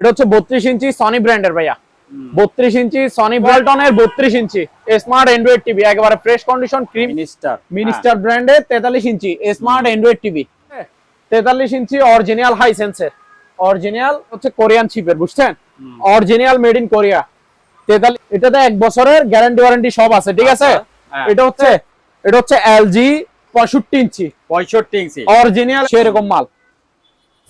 এটা হচ্ছে 32 ইঞ্চি সনি ব্র্যান্ডের ভাইয়া। 32 ইঞ্চি সনি ওয়ালটনের 32 ইঞ্চি স্মার্ট অ্যান্ড্রয়েড টিভি, একেবারে ফ্রেশ কন্ডিশন, ক্রিম মিনিস্টার ব্র্যান্ডের 43 inch smart android TV. 43 inch original high সেন্সের, original হচ্ছে কোরিয়ান চিপের, বুঝছেন? Original made in Korea. 43, এটাতে 1 বছরের গ্যারান্টি ওয়ারেন্টি সব আছে, ঠিক আছে? এটা হচ্ছে এলজি 65 ইঞ্চি অরিজিনাল সেরকম মাল।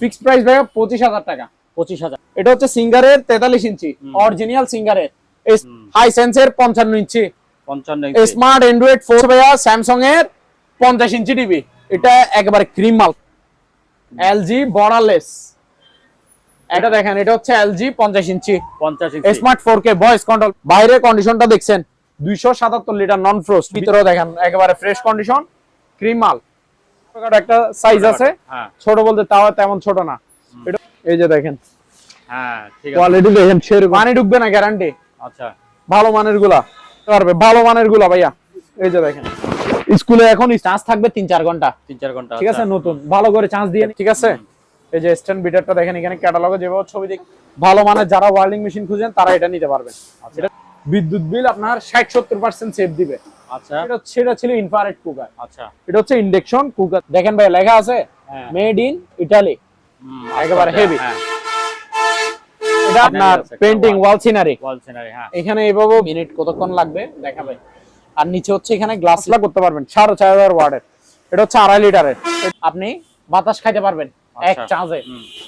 ফিক্স প্রাইস ভাইয়া 25,000 টাকা। 25,000। এটা হচ্ছে সিঙ্গারের 43 ইঞ্চি অরিজিনাল সিঙ্গারের হাই সেন্সের 55 ইঞ্চি স্মার্ট অ্যান্ড্রয়েড 4 ভাইয়া। স্যামসাং এর 50 ইঞ্চি টিভি, এটা একেবারে ক্রিম মাল। এলজি বর্ডারলেস, এটা দেখেন, এটা হচ্ছে LG 50 inch smart 4K voice control. বাইরে কন্ডিশনটা দেখছেন, 277 লিটার নন ফ্রোস্ট। ভিতরেও দেখেন একেবারে ফ্রেশ কন্ডিশন, ক্রিম মাল। একটা সাইজ আছে, ছোট বলতে তাও তেমন ছোট না। এটা এই যে দেখেন, হ্যাঁ ঠিক আছে, কোয়ালিটি দেখেন, পানি ঢুকবে না, গ্যারান্টি। আচ্ছা, ভালো মানের গুলা পারবে, ভালো মানের গুলা ভাইয়া। এই যে দেখেন, স্কুলে এখন চার্জ থাকবে 3-4 ঘন্টা, 3-4 ঘন্টা, ঠিক আছে? নতুন ভালো করে চার্জ দিয়ে, ঠিক আছে? এই যে স্ট্যান্ড বিটারটা দেখেন, এখানে ক্যাটালগে যেভাবে ছবি দেখ, ভালো মানের যারা ওয়ার্ল্ডিং মেশিন খুঁজেন তারা এটা নিতে পারবেন। এটা বিদ্যুৎ বিল আপনার 60-70% সেভ দিবে। আচ্ছা, সেটা ছিল ইনফ্রারেড কুকার। আচ্ছা, এটা হচ্ছে ইন্ডাকশন কুকার। দেখেন ভাই, লেখা আছে মেড ইন ইটালি, একেবারে হেভি। এটা আপনার পেইন্টিং ওয়াল সিনারি, হ্যাঁ। এখানে এভাবে মিনিট কতক্ষণ লাগবে দেখাবে। আর নিচে হচ্ছে এখানে গ্লাস লা করতে পারবেন 4,500 ওয়াটের। এটা হচ্ছে 2.5 লিটারের, আপনি বাতাস খাইতে পারবেন এক চার্জে।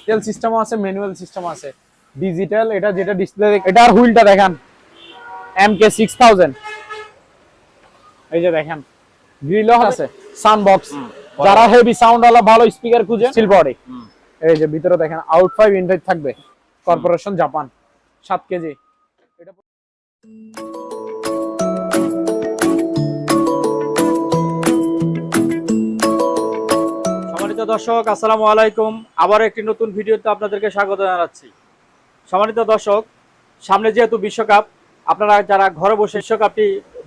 তেল সিস্টেমও আছে, ম্যানুয়াল সিস্টেম আছে, ডিজিটাল। এটা যেটা ডিসপ্লে, এটার হুইলটা দেখান MK6000। এই যে দেখেন, গ্রিলও আছে, সাউন্ড বক্স। যারা হেভি সাউন্ড वाला ভালো স্পিকার খুঁজেন, সিল বডি। এই যে ভিতরে দেখেন আউট 5 ইন 5 থাকবে, কর্পোরেশন জাপান, 7 কেজি। এটা সম্মানিত দর্শক, আসসালামু আলাইকুম। আবার একটি নতুন ভিডিওতে আপনাদেরকে স্বাগত জানাচ্ছি। সম্মানিত দর্শক, সামনে যেহেতু বিশ্বকাপ, আপনারা যারা ঘরে বসে বিশ্বকাপটি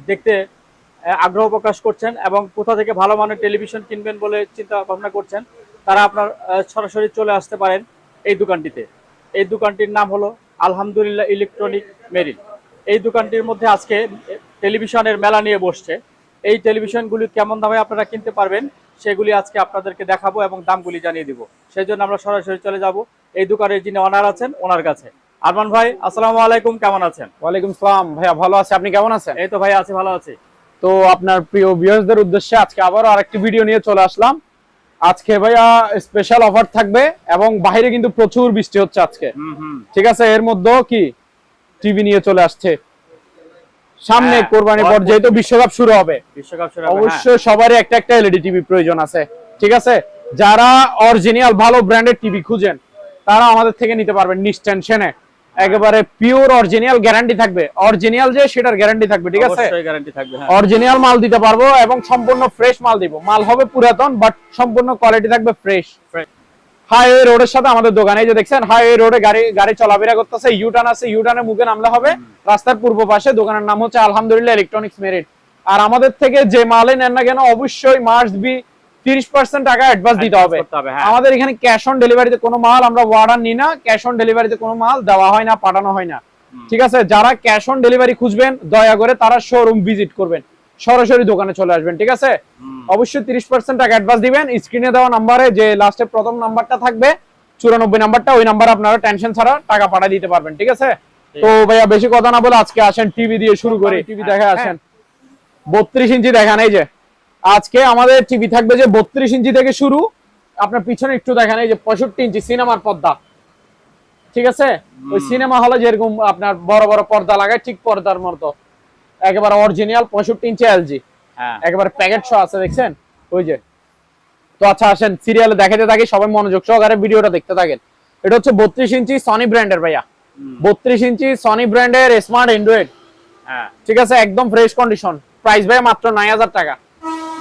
দেখতে আগ্রহ প্রকাশ করছেন এবং কোথা থেকে ভালো মানের টেলিভিশন কিনবেন বলে চিন্তা ভাবনা করছেন, তারা আপনার সরাসরি চলে আসতে পারেন এই দোকানটিতে। এই দোকানটির নাম হলো আলহামদুলিল্লাহ ইলেকট্রনিক মেরিন। এই দোকানটির মধ্যে আজকে টেলিভিশনের মেলা নিয়ে বসছে। এই টেলিভিশনগুলি কেমন দামে আপনারা কিনতে পারবেন সেগুলি আজকে আপনাদেরকে দেখাবো এবং দামগুলি জানিয়ে দিব। সেই জন্য আমরা সরাসরি চলে যাব এই দোকানের যিনি ওনার আছেন ওনার কাছে। আরমান ভাই, আসসালামু আলাইকুম, কেমন আছেন? ওয়ালাইকুম সালাম ভাইয়া, ভালো আছি, আপনি কেমন আছেন? এই তো ভাই আছি, ভালো আছি। তো আপনার প্রিয় ভিউয়ার্সদের উদ্দেশ্যে আজকে আবারও আরেকটি ভিডিও নিয়ে চলে আসলাম। আজকে ভাইয়া স্পেশাল অফার থাকবে এবং বাইরে কিন্তু প্রচুর বৃষ্টি হচ্ছে আজকে, ঠিক আছে? এর মধ্যেও কি টিভি নিয়ে চলে আসছে সামনে, কোরবানি পর যেহেতু বিশ্বকাপ শুরু হবে, অবশ্যই সবারই একটা একটা এলইডি টিভি প্রয়োজন আছে, ঠিক আছে? যারা অরিজিনাল ভালো ব্র্যান্ডের টিভি খুঁজেন তারা আমাদের থেকে নিতে পারবেন নিশ্চিন্তে। একেবারে পিওর অরিজিনাল গ্যারান্টি থাকবে, অরিজিনাল যে সেটার গ্যারান্টি থাকবে, ঠিক আছে? অবশ্যই গ্যারান্টি থাকবে, হ্যাঁ। অরিজিনাল মাল দিতে পারবো এবং সম্পূর্ণ ফ্রেশ মাল দিব। মাল হবে পুরাতন বাট সম্পূর্ণ কোয়ালিটি থাকবে ফ্রেশ। হাইওয়ে রোডের সাথে আমাদের দোকান, এই যে দেখছেন হাইওয়ে রোডে গাড়ি চলাফেরা করতেছে, ইউটার্ন আছে, ইউটার্নের মুখে নামলে হবে রাস্তার পূর্ব পাশে। দোকানের নাম হচ্ছে আলহামদুলিল্লাহ ইলেকট্রনিক্স মেরিট। আর আমাদের থেকে যে মালে নেন না কেন অবশ্যই মাস্ট বি 30% টাকা অ্যাডভান্স দিতে হবে। আমাদের এখানে ক্যাশ অন ডেলিভারিতে কোনো মাল আমরা অর্ডার নিই না, ক্যাশ অন ডেলিভারিতে কোনো মাল দেওয়া হয় না, পাঠানো হয় না, ঠিক আছে? যারা ক্যাশ অন ডেলিভারি খুঁজবেন দয়া করে তারা শোরুম ভিজিট করবেন, সরাসরি দোকানে চলে আসবেন, ঠিক আছে? অবশ্যই 30% টাকা অ্যাডভান্স দিবেন। স্ক্রিনে দেওয়া নাম্বারে যে লাস্টে প্রথম নাম্বারটা থাকবে 94 নাম্বারটা, ওই নাম্বারে আপনারা টেনশন ছাড়া টাকা পাঠিয়ে দিতে পারবেন, ঠিক আছে? তো ভাইয়া বেশি কথা না বলে আজকে আসেন টিভি দিয়ে শুরু করি। টিভি দেখে আসেন 32 ইঞ্চি দেখান। এই যে আজকে আমাদের টিভি থাকবে যে 32 ইঞ্চি থেকে শুরু, আপনার পিছনে একটু দেখেন, এই যে 65 ইঞ্চি সিনেমার পর্দা, ঠিক আছে? ওই সিনেমা হলে যেরকম আপনার বড় বড় পর্দা লাগায় ঠিক পর্দার মতো, একেবারে অরিজিনাল 65 ইঞ্চি এলজি, একেবারে প্যাকেট সহ আছে, দেখছেন? ওই যে। তো আচ্ছা আসেন সিরিয়ালে দেখাতে থাকি, সবাই মনোযোগ সহকারে ভিডিওটা দেখতে থাকেন। এটা হচ্ছে 32 ইঞ্চি সনি ব্র্যান্ডের ভাইয়া, 32 ইঞ্চি সনি ব্র্যান্ডের স্মার্ট অ্যান্ড্রয়েড, ঠিক আছে? একদম ফ্রেশ কন্ডিশন। প্রাইস ভাই মাত্র 9000 টাকা,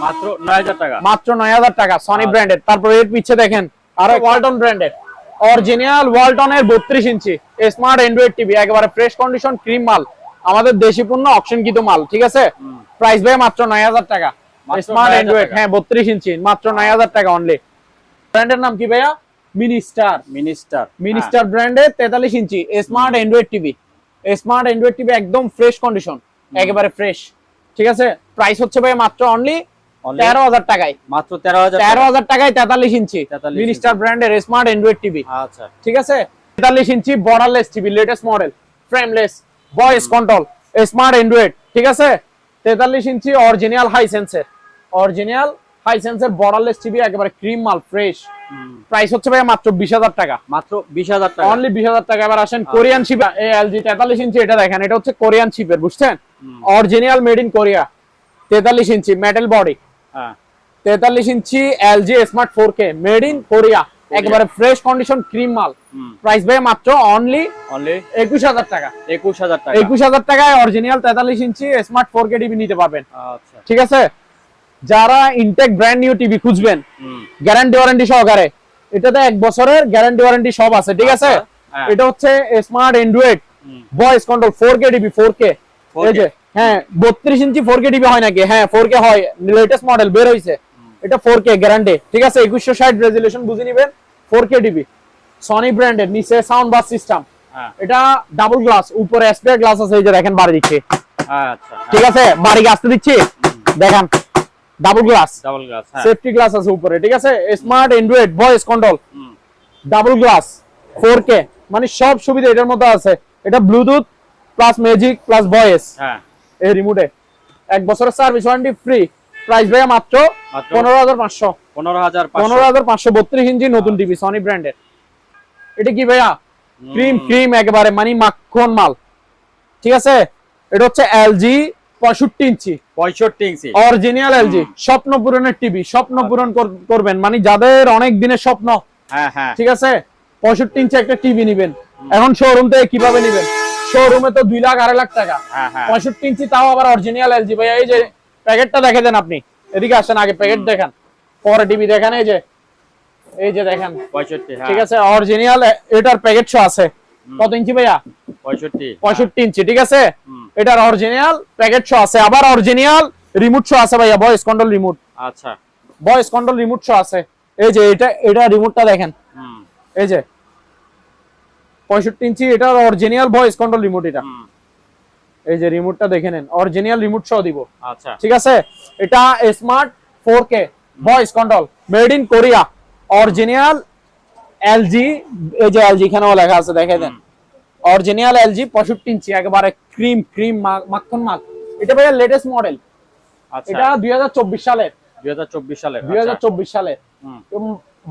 মাত্র 9000 টাকা, মাত্র 9000 টাকা সনি ব্র্যান্ডের। তারপর এর পিছে দেখেন আরো ওয়ালটন ব্র্যান্ডের অরিজিনাল ওয়ালটনের 32 ইঞ্চি স্মার্ট অ্যান্ড্রয়েড টিভি, একেবারে ফ্রেশ কন্ডিশন, ক্রিম মাল, আমাদের দেশি পণ্য, অপশনকৃত মাল, ঠিক আছে? প্রাইস ভাই মাত্র 9000 টাকা স্মার্ট অ্যান্ড্রয়েড, হ্যাঁ 32 ইঞ্চি, মাত্র 9000 টাকা অনলি। ব্র্যান্ডের নাম কি ভাইয়া? মিনিস্টার ব্র্যান্ডের 43 inch smart android TV. Smart android TV একদম ফ্রেশ কন্ডিশন, একেবারে ফ্রেশ। ঠিক আছে, প্রাইস হচ্ছে ভাই মাত্র অনলি 13,000 টাকায়। মাত্র 13,000 13,000 টাকায় 43 ইঞ্চি মিনিস্টার ব্র্যান্ডের স্মার্ট অ্যান্ড্রয়েড টিভি। আচ্ছা, ঠিক আছে, 43 inch borderless TV, latest model, frameless, voice control, smart android. ঠিক আছে, 43 ইঞ্চি অরিজিনাল হাই সেন্সের বর্ডারলেস টিভি, একেবারে ক্রিম মাল, ফ্রেশ। প্রাইস হচ্ছে ভাই মাত্র 20,000 টাকা। মাত্র 20,000 টাকা, অনলি 20,000 টাকা। এবার আসেন কোরিয়ান শিপ, এলজি 43 ইঞ্চি, এটা দেখেন, এটা হচ্ছে কোরিয়ান শিপের, বুঝছেন? Original made in Korea, 43 inch metal body, 43 inch LG smart 4K made in Korea, একেবারে ফ্রেশ কন্ডিশন, ক্রিম মাল। প্রাইস ভাই মাত্র অনলি 21,000 টাকা। 21,000 টাকা, 21,000 টাকায় original 43 inch smart 4K TV নিতে পারবেন। আচ্ছা, ঠিক আছে, যারা ইনটেক ব্র্যান্ড নিউ টিভি খুঁজবেন গ্যারান্টি ওয়ারেন্টি সহকারে, এটাতে 1 বছরের গ্যারান্টি ওয়ারেন্টি সব আছে। ঠিক আছে, এটা হচ্ছে smart Android voice control 4K TV, 4K। এই যে হ্যাঁ 32 ইঞ্চি 4K টিভি হয় নাকি? হ্যাঁ 4K হয়, লেটেস্ট মডেল বের হইছে, এটা 4K গ্যারান্টি। ঠিক আছে, 2160 রেজোলিউশন বুঝে নিবেন, 4K টিভি, সনি ব্র্যান্ডের, নিচে সাউন্ড বাস সিস্টেম, এটা ডাবল গ্লাস, উপরে স্পেয়ার গ্লাস আছে, এই যে দেখেন বাড়ি দিচ্ছে। আচ্ছা, ঠিক আছে, বাড়ি আসতে দিচ্ছি, দেখেন ডাবল গ্লাস, সেফটি গ্লাস আছে উপরে। ঠিক আছে, smart Android voice control, double glass, 4K, মানে সব সুবিধা এটার মধ্যে আছে। এটা Bluetooth plus magic plus voice, এই রিমোটে 1 বছরের সার্ভিস ওয়ারেন্টি ফ্রি। প্রাইস ভাই মাত্র 15,500। 15,500 32 ইঞ্চি নতুন টিভি, সনি ব্র্যান্ডের। এটা কি ভাইয়া? ক্রিম একেবারে, মানে মাখন মাল। ঠিক আছে, এটা হচ্ছে এলজি 65 ইঞ্চি অরিজিনাল এলজি, স্বপ্ন পূরণের টিভি, স্বপ্ন পূরণ করবেন, মানে যাদের অনেক দিনের স্বপ্ন। ঠিক আছে, 65 ইঞ্চি একটা টিভি নিবেন, এখন শোরুম থেকে কিভাবে নিবেন? শোরুমে তো 2 লাখ 2.5 লাখ টাকা, 65 ইঞ্চি, তাও আবার অরিজিনাল এলজি। ভাইয়া এই যে প্যাকেটটা দেখে দেন আপনি, এদিকে আসেন, আগে প্যাকেট দেখেন, পরে টিভি দেখেন। এই যে দেখেন 65। ঠিক আছে, অরিজিনাল, এটার প্যাকেট শো আছে। কত ইঞ্চি ভাইয়া? 65 ইঞ্চি। ঠিক আছে, এটার অরিজিনাল প্যাকেট শো আছে, আবার অরিজিনাল রিমোট শো আছে ভাইয়া, ভয়েস কন্ট্রোল রিমোট। আচ্ছা, ভয়েস কন্ট্রোল রিমোট শো আছে। এই যে এটা রিমোটটা দেখেন, এই যে 65 ইঞ্চি, এটার অরিজিনাল ভয়েস কন্ট্রোল রিমোট। এটা এই যে রিমোটটা দেখে নেন, অরিজিনাল রিমোট শো দিব। আচ্ছা, ঠিক আছে, এটা smart 4K voice control made in Korea, original LG, এই যে এলজি এখানেও লেখা আছে, দেখে দেন, অরিজিনাল এলজি 65 ইঞ্চি, একেবারে ক্রিম মাখন মাখ। এটা ভাইয়া লেটেস্ট মডেল। আচ্ছা, এটা 2024 সালের। 2024 সালের।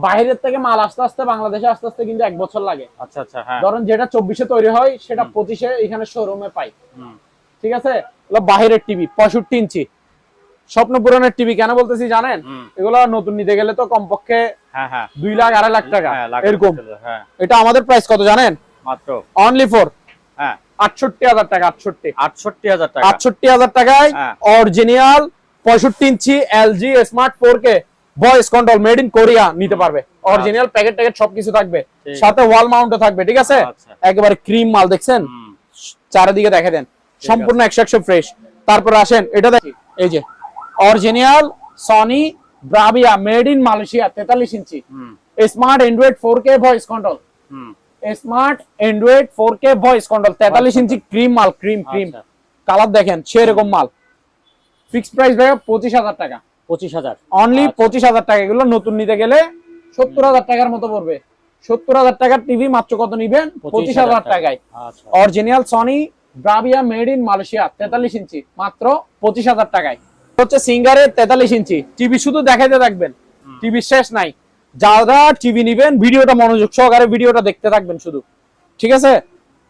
বাইরের থেকে মাল আস্তে আস্তে বাংলাদেশে আস্তে আস্তে কিন্তু 1 বছর লাগে। আচ্ছা আচ্ছা, হ্যাঁ, ধরুন যেটা 24-এ তৈরি হয় সেটা 25-এ এখানে শোরুমে পাই। ঠিক আছে, এগুলো বাইরের টিভি 65 ইঞ্চি স্বপ্ন পূরণের টিভি। কেন বলতেছি জানেন? এগুলো নতুন নিতে গেলে তো কমপক্ষে 2 লাখ 2.5 লাখ টাকা এরকম। এটা আমাদের প্রাইস কত জানেন? মাত্র অনলি ফর 68,000 টাকা। 68,000 টাকায় original 65 inch LG smart 4K voice control made in Korea নিতে পারবে। অরিজিনাল প্যাকেট সবকিছু থাকবে, সাথে ওয়াল মাউন্টও থাকবে। ঠিক আছে, একেবারে ক্রিম মাল, দেখছেন চারিদিকে দেখে দেন, সম্পূর্ণ 100% ফ্রেশ। তারপর আসেন এটা দেখি, এই যে original Sony Bravia made in Malaysia 43 inch smart android 4K voice control, smart android 4K voice control 43 inch cream মাল, ক্রিম কালার দেখেন সেরকম মাল। ফিক্স প্রাইস ভাই 25,000 টাকা। 25,000 অনলি 25,000 টাকা। এগুলো নতুন নিতে গেলে 70,000 টাকার মতো পড়বে। 70,000 টাকার টিভি মাত্র কত নিবেন? 25,000 টাকায়। Original Sony Bravia made in Malaysia 43 ইঞ্চি মাত্র 25,000 টাকায়। হচ্ছে সিঙ্গারের 43 ইঞ্চি টিভি, শুধু দেখাইতে থাকবেন, টিভি শেষ নাই। যারা টিভি নিবেন ভিডিওটা মনোযোগ সহকারে ভিডিওটা দেখতে থাকবেন শুধু। ঠিক আছে,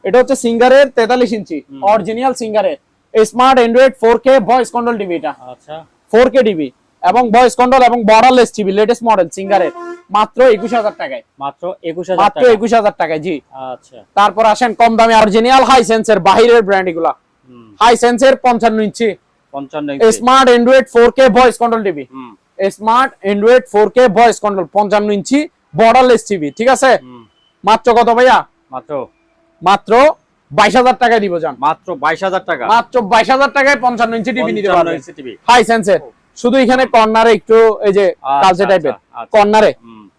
এটা হচ্ছে সিঙ্গারের 43 ইঞ্চি অরিজিনাল সিঙ্গারের smart android 4K voice control TV. এটা আচ্ছা 4K টিভি এবং ভয়েস কন্ট্রোল এবং বর্ডারলেস টিভি, লেটেস্ট মডেল সিঙ্গারের, মাত্র 21,000 টাকায়। মাত্র 21,000 টাকায়। জি আচ্ছা, তারপর আসেন কম দামে অরিজিনাল হাই সেন্সের বাহিরের ব্র্যান্ড, এগুলা হাই সেন্সের 55 inch smart android 4K voice control TV, smart android 4K voice control 55 inch borderless TV. ঠিক আছে, মাত্র কত ভাইয়া? মাত্র 22,000 টাকায় দিব জান। মাত্র 22,000 টাকা। মাত্র 22,000 টাকায় 55 ইঞ্চি টিভি নিতে পারবেন, হাই সেন্সের। শুধু এখানে কর্নারে একটু এই যে কালচে টাইপের কর্নারে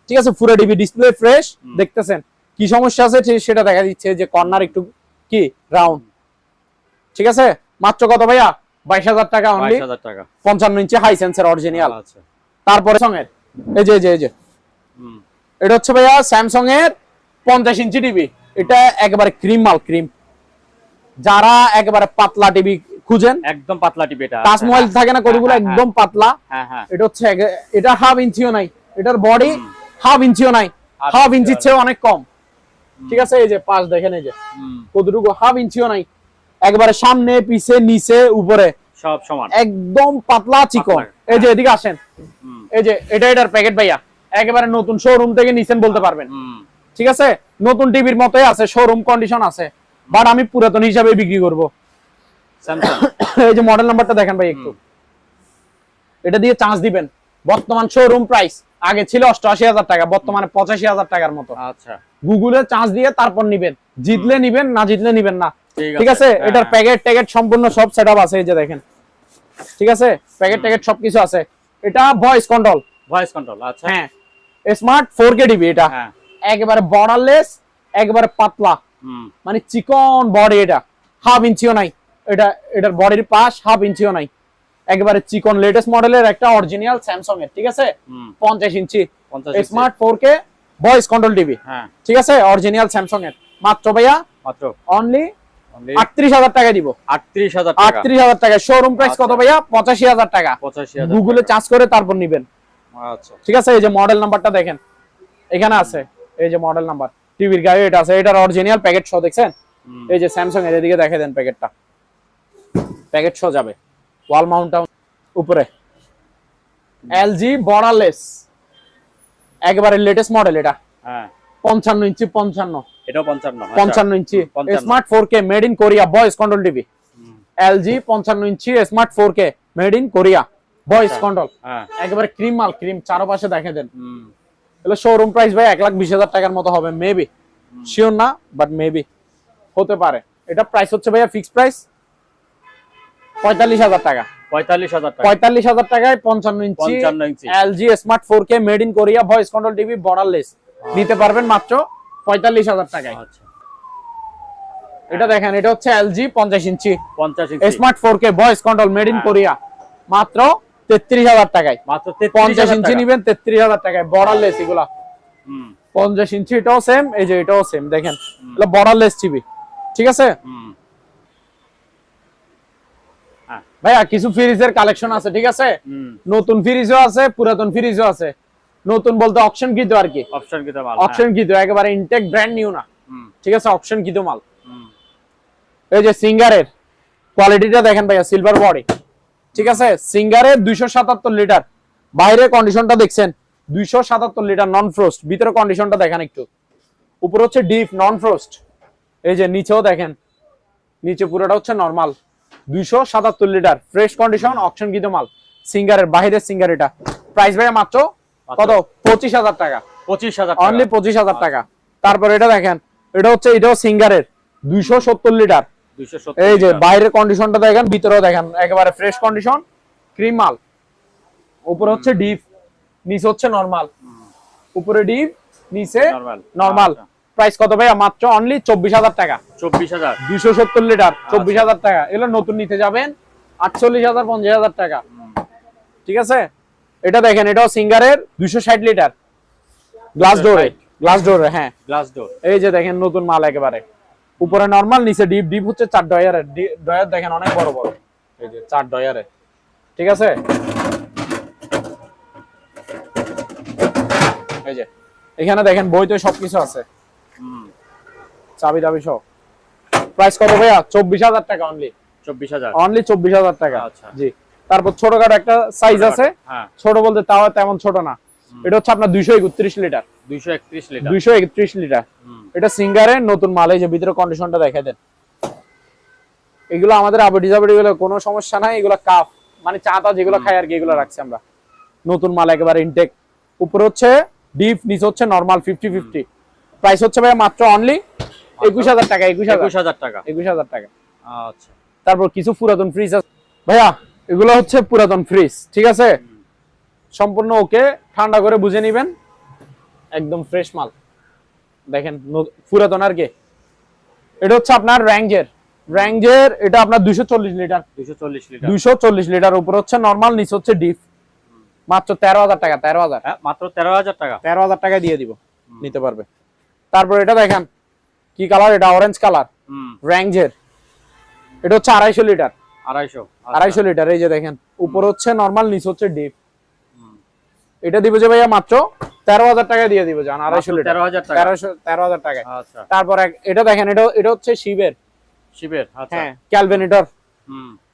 ঠিক আছে পুরো টিভি ডিসপ্লে ফ্রেশ দেখতেছেন কি সমস্যা আছে সেটা দেখা দিচ্ছে যে কর্নার একটু কি রাউন্ড ঠিক আছে মাত্র কত ভাইয়া 22,000 টাকা অনলি 22,000 টাকা 55 ইঞ্চি হাই সেন্সর অরিজিনাল আচ্ছা তারপরে স্যামসাং এর এই যে এটা হচ্ছে ভাইয়া স্যামসাং এর 50 ইঞ্চি টিভি এটা একেবারে ক্রিম মাল ক্রিম যারা একেবারে পাতলা টিভি খুঁজেন একদম পাতলা টিভি এটা টাচ মোবাইল থাকে না কতগুলো একদম পাতলা হ্যাঁ হ্যাঁ এটা হচ্ছে এটা হাফ ইঞ্চিও নাই এটার বডি হাফ ইঞ্চিও নাই হাফ ইঞ্চির চেয়ে অনেক কম ঠিক আছে এই যে পাশ দেখেন এই যে কতটুকু হাফ ইঞ্চিও নাই একবারে সামনে পিছে নিচে উপরে সব সমান একদম পাতলা চিকন এই যে এদিকে আসেন এই যে এটার প্যাকেট ভাইয়া একেবারে নতুন শোরুম থেকে নিছেন বলতে পারবেন ঠিক আছে নতুন টিভির মতোই আছে শোরুম কন্ডিশন আছে বাট আমি পুরাতন হিসাবে বিক্রি করব স্যামসাং এই যে মডেল নাম্বারটা দেখেন ভাই একটু এটা দিয়ে চান্স দিবেন বর্তমান শোরুম প্রাইস আগে ছিল 88,000 টাকা বর্তমানে 85,000 টাকার মতো আচ্ছা গুগলে চান্স দিয়ে তারপর নিবেন জিতলে নিবেন না জিতলে নিবেন না ঠিক আছে এটার প্যাকেট ট্যাকেট সম্পূর্ণ সব সেটআপ আছে এই যে দেখেন ঠিক আছে প্যাকেট ট্যাকেট সবকিছু আছে এটা ভয়েস কন্ট্রোল আচ্ছা হ্যাঁ স্মার্ট 4K টিভি এটা হ্যাঁ একেবারে বর্ডারলেস একেবারে পাতলা মানে চিকন বডি এটা হাফ ইঞ্চিও নাই এটার বডির পাশ হাফ ইঞ্চিও নাই একেবারে চিকন লেটেস্ট মডেলের একটা অরিজিনাল স্যামসাং এর ঠিক আছে 50 inch smart 4K voice control TV হ্যাঁ ঠিক আছে অরিজিনাল স্যামসাং এর মাত্র ভাইয়া মাত্র অনলি 38,000 টাকা দিব 38,000 টাকা 38,000 টাকা শোরুম প্রাইস কত ভাইয়া 85,000 টাকা 85,000 গুগলে চার্জ করে তারপর নিবেন আচ্ছা ঠিক আছে এই যে মডেল নাম্বারটা দেখেন এখানে আছে এই যে মডেল নাম্বার টিভির গায়ে এটা আছে এটার অরিজিনাল প্যাকেট সহ দেখছেন এই যে স্যামসাং এর এদিকে দেখে দেন প্যাকেটটা প্যাকেট সহ যাবে ওয়াল মাউন্ট উপরে এলজি বর্ডারলেস একেবারে লেটেস্ট মডেল এটা হ্যাঁ 55 ইঞ্চি 55 এটাও 55 55 ইঞ্চি 55 smart 4K made in Korea voice control TV LG 55 inch smart 4K made in Korea voice control হ্যাঁ একেবারে ক্রিম মাল ক্রিম চারপাশে দেখে দেন এগুলো শোরুম প্রাইস ভাই 1,20,000 টাকার মতো হবে মেবি শিওর না বাট মেবি হতে পারে এটা প্রাইস হচ্ছে ভাইয়া ফিক্স প্রাইস 45,000 টাকা 45,000 টাকা 45,000 টাকায় 55 inch LG smart 4K made in Korea voice control TV borderless নিতে পারবেন মাত্র 45,000 টাকায় আচ্ছা এটা দেখেন এটা হচ্ছে LG 50 inch 50 inch smart 4K voice control made in Korea মাত্র 33,000 টাকায় মাত্র 50 ইঞ্চি নেবেন 33,000 টাকায় বর্ডারলেস এগুলা 50 ইঞ্চি এটাও সেম এই যে এটাও সেম দেখেন এটা বর্ডারলেস টিভি ঠিক আছে ভাইয়া কিছু ফ্রিজের কালেকশন আছে ঠিক আছে নতুন ফ্রিজও আছে পুরাতন ফ্রিজও আছে নতুন বলতে অকশন কৃত আর কি অপশন কি মাল অকশন কৃত একেবারে ইনটেক ব্র্যান্ড নিউ না ঠিক আছে অকশন কৃত মাল এই যে সিঙ্গারের কোয়ালিটিটা দেখেন ভাইয়া সিলভার বডি ঠিক আছে সিঙ্গারের 277 লিটার বাইরে কন্ডিশনটা দেখছেন 277 লিটার নন ফ্রোস্ট ভিতরে কন্ডিশনটা দেখেন একটু উপরে হচ্ছে ডিপ নন ফ্রোস্ট এই যে নিচেও দেখেন নিচে পুরোটা হচ্ছে normal 277 litre fresh condition auction কৃত মাল সিঙ্গারের বাইরের সিঙ্গার এটা প্রাইস ভাইয়া মাত্র কত 25,000 টাকা 25,000 টাকা অনলি 25,000 টাকা তারপর এটা দেখেন এটা হচ্ছে এটাও সিঙ্গারের 270 লিটার 270 এই যে বাইরের কন্ডিশনটা দেখেন ভিতরেও দেখেন একেবারে ফ্রেশ কন্ডিশন ক্রিম মাল উপরে হচ্ছে ডিপ নিচে হচ্ছে নরমাল উপরে ডিপ নিচে নরমাল প্রাইস কত ভাইয়া মাত্র অনলি 24,000 টাকা 24,000 270 লিটার 24,000 টাকা এগুলো নতুন নিতে যাবেন 48,000 50,000 টাকা ঠিক আছে এটা দেখেন এটাও সিঙ্গারের 260 লিটার গ্লাস ডোরে হ্যাঁ গ্লাস ডোর এই যে দেখেন নতুন মাল একেবারে উপরে নরমাল নিচে ডিপ ডিপ হচ্ছে 4 ডয়ারের ডয়ার দেখেন অনেক বড় বড় এই যে 4 ডয়ারের ঠিক আছে এই যে এখানে দেখেন বইতে সবকিছু আছে চাবি দাবি সব প্রাইস কত ভাইয়া 24,000 টাকা অনলি 24,000 টাকা আচ্ছা জি তারপর ছোটখাটো একটা সাইজ আছে হ্যাঁ ছোট বলতে তাও তেমন ছোট না এটা হচ্ছে আপনার 231 লিটার 231 লিটার এটা সিঙ্গারের নতুন মাল এই যে ভিতরে কন্ডিশনটা দেখাই দেন এগুলো আমাদের আবডি গুলো কোনো সমস্যা নাই এগুলো কাপ মানে চাটা যেগুলো খাই আর কি এগুলো রাখছি আমরা নতুন মাল একেবারে ইনটেক উপরে হচ্ছে ডিপ নিচে হচ্ছে নরমাল 50-50 প্রাইস হচ্ছে ভাই মাত্র অনলি 21,000 টাকা 21,000 টাকা আচ্ছা তারপর কিছু পুরাতন ফ্রিজ আছে ভাইয়া এগুলো হচ্ছে পুরাতন ফ্রিজ ঠিক আছে সম্পূর্ণ ওকে ঠান্ডা করে বুঝে নেবেন একদম ফ্রেশ মাল দেখেন, পুরাতন আর কি। এটা হচ্ছে আপনার র্যাঞ্জের, এটা আপনার 240 লিটার, 240 লিটার। উপর হচ্ছে নরমাল, নিচে হচ্ছে ডিপ। মাত্র 13,000 টাকা, 13,000। হ্যাঁ, মাত্র 13,000 টাকা, 13,000 টাকা দিয়ে দিব, নিতে পারবে। তারপর এটা দেখেন কি কালার, এটা অরেঞ্জ কালার, র্যাঞ্জের। এটা হচ্ছে 250 লিটার, 250 লিটার। এই যে দেখেন, উপর হচ্ছে নরমাল, নিচে হচ্ছে ডিপ। এটা দিব যে ভাইয়া মাত্র 13,000 টাকা দিয়ে দিব, জান। 250 লিটার, 13,000 টাকা। আচ্ছা। তারপর এটা দেখেন, এটা হচ্ছে শিবের। আচ্ছা। হ্যাঁ,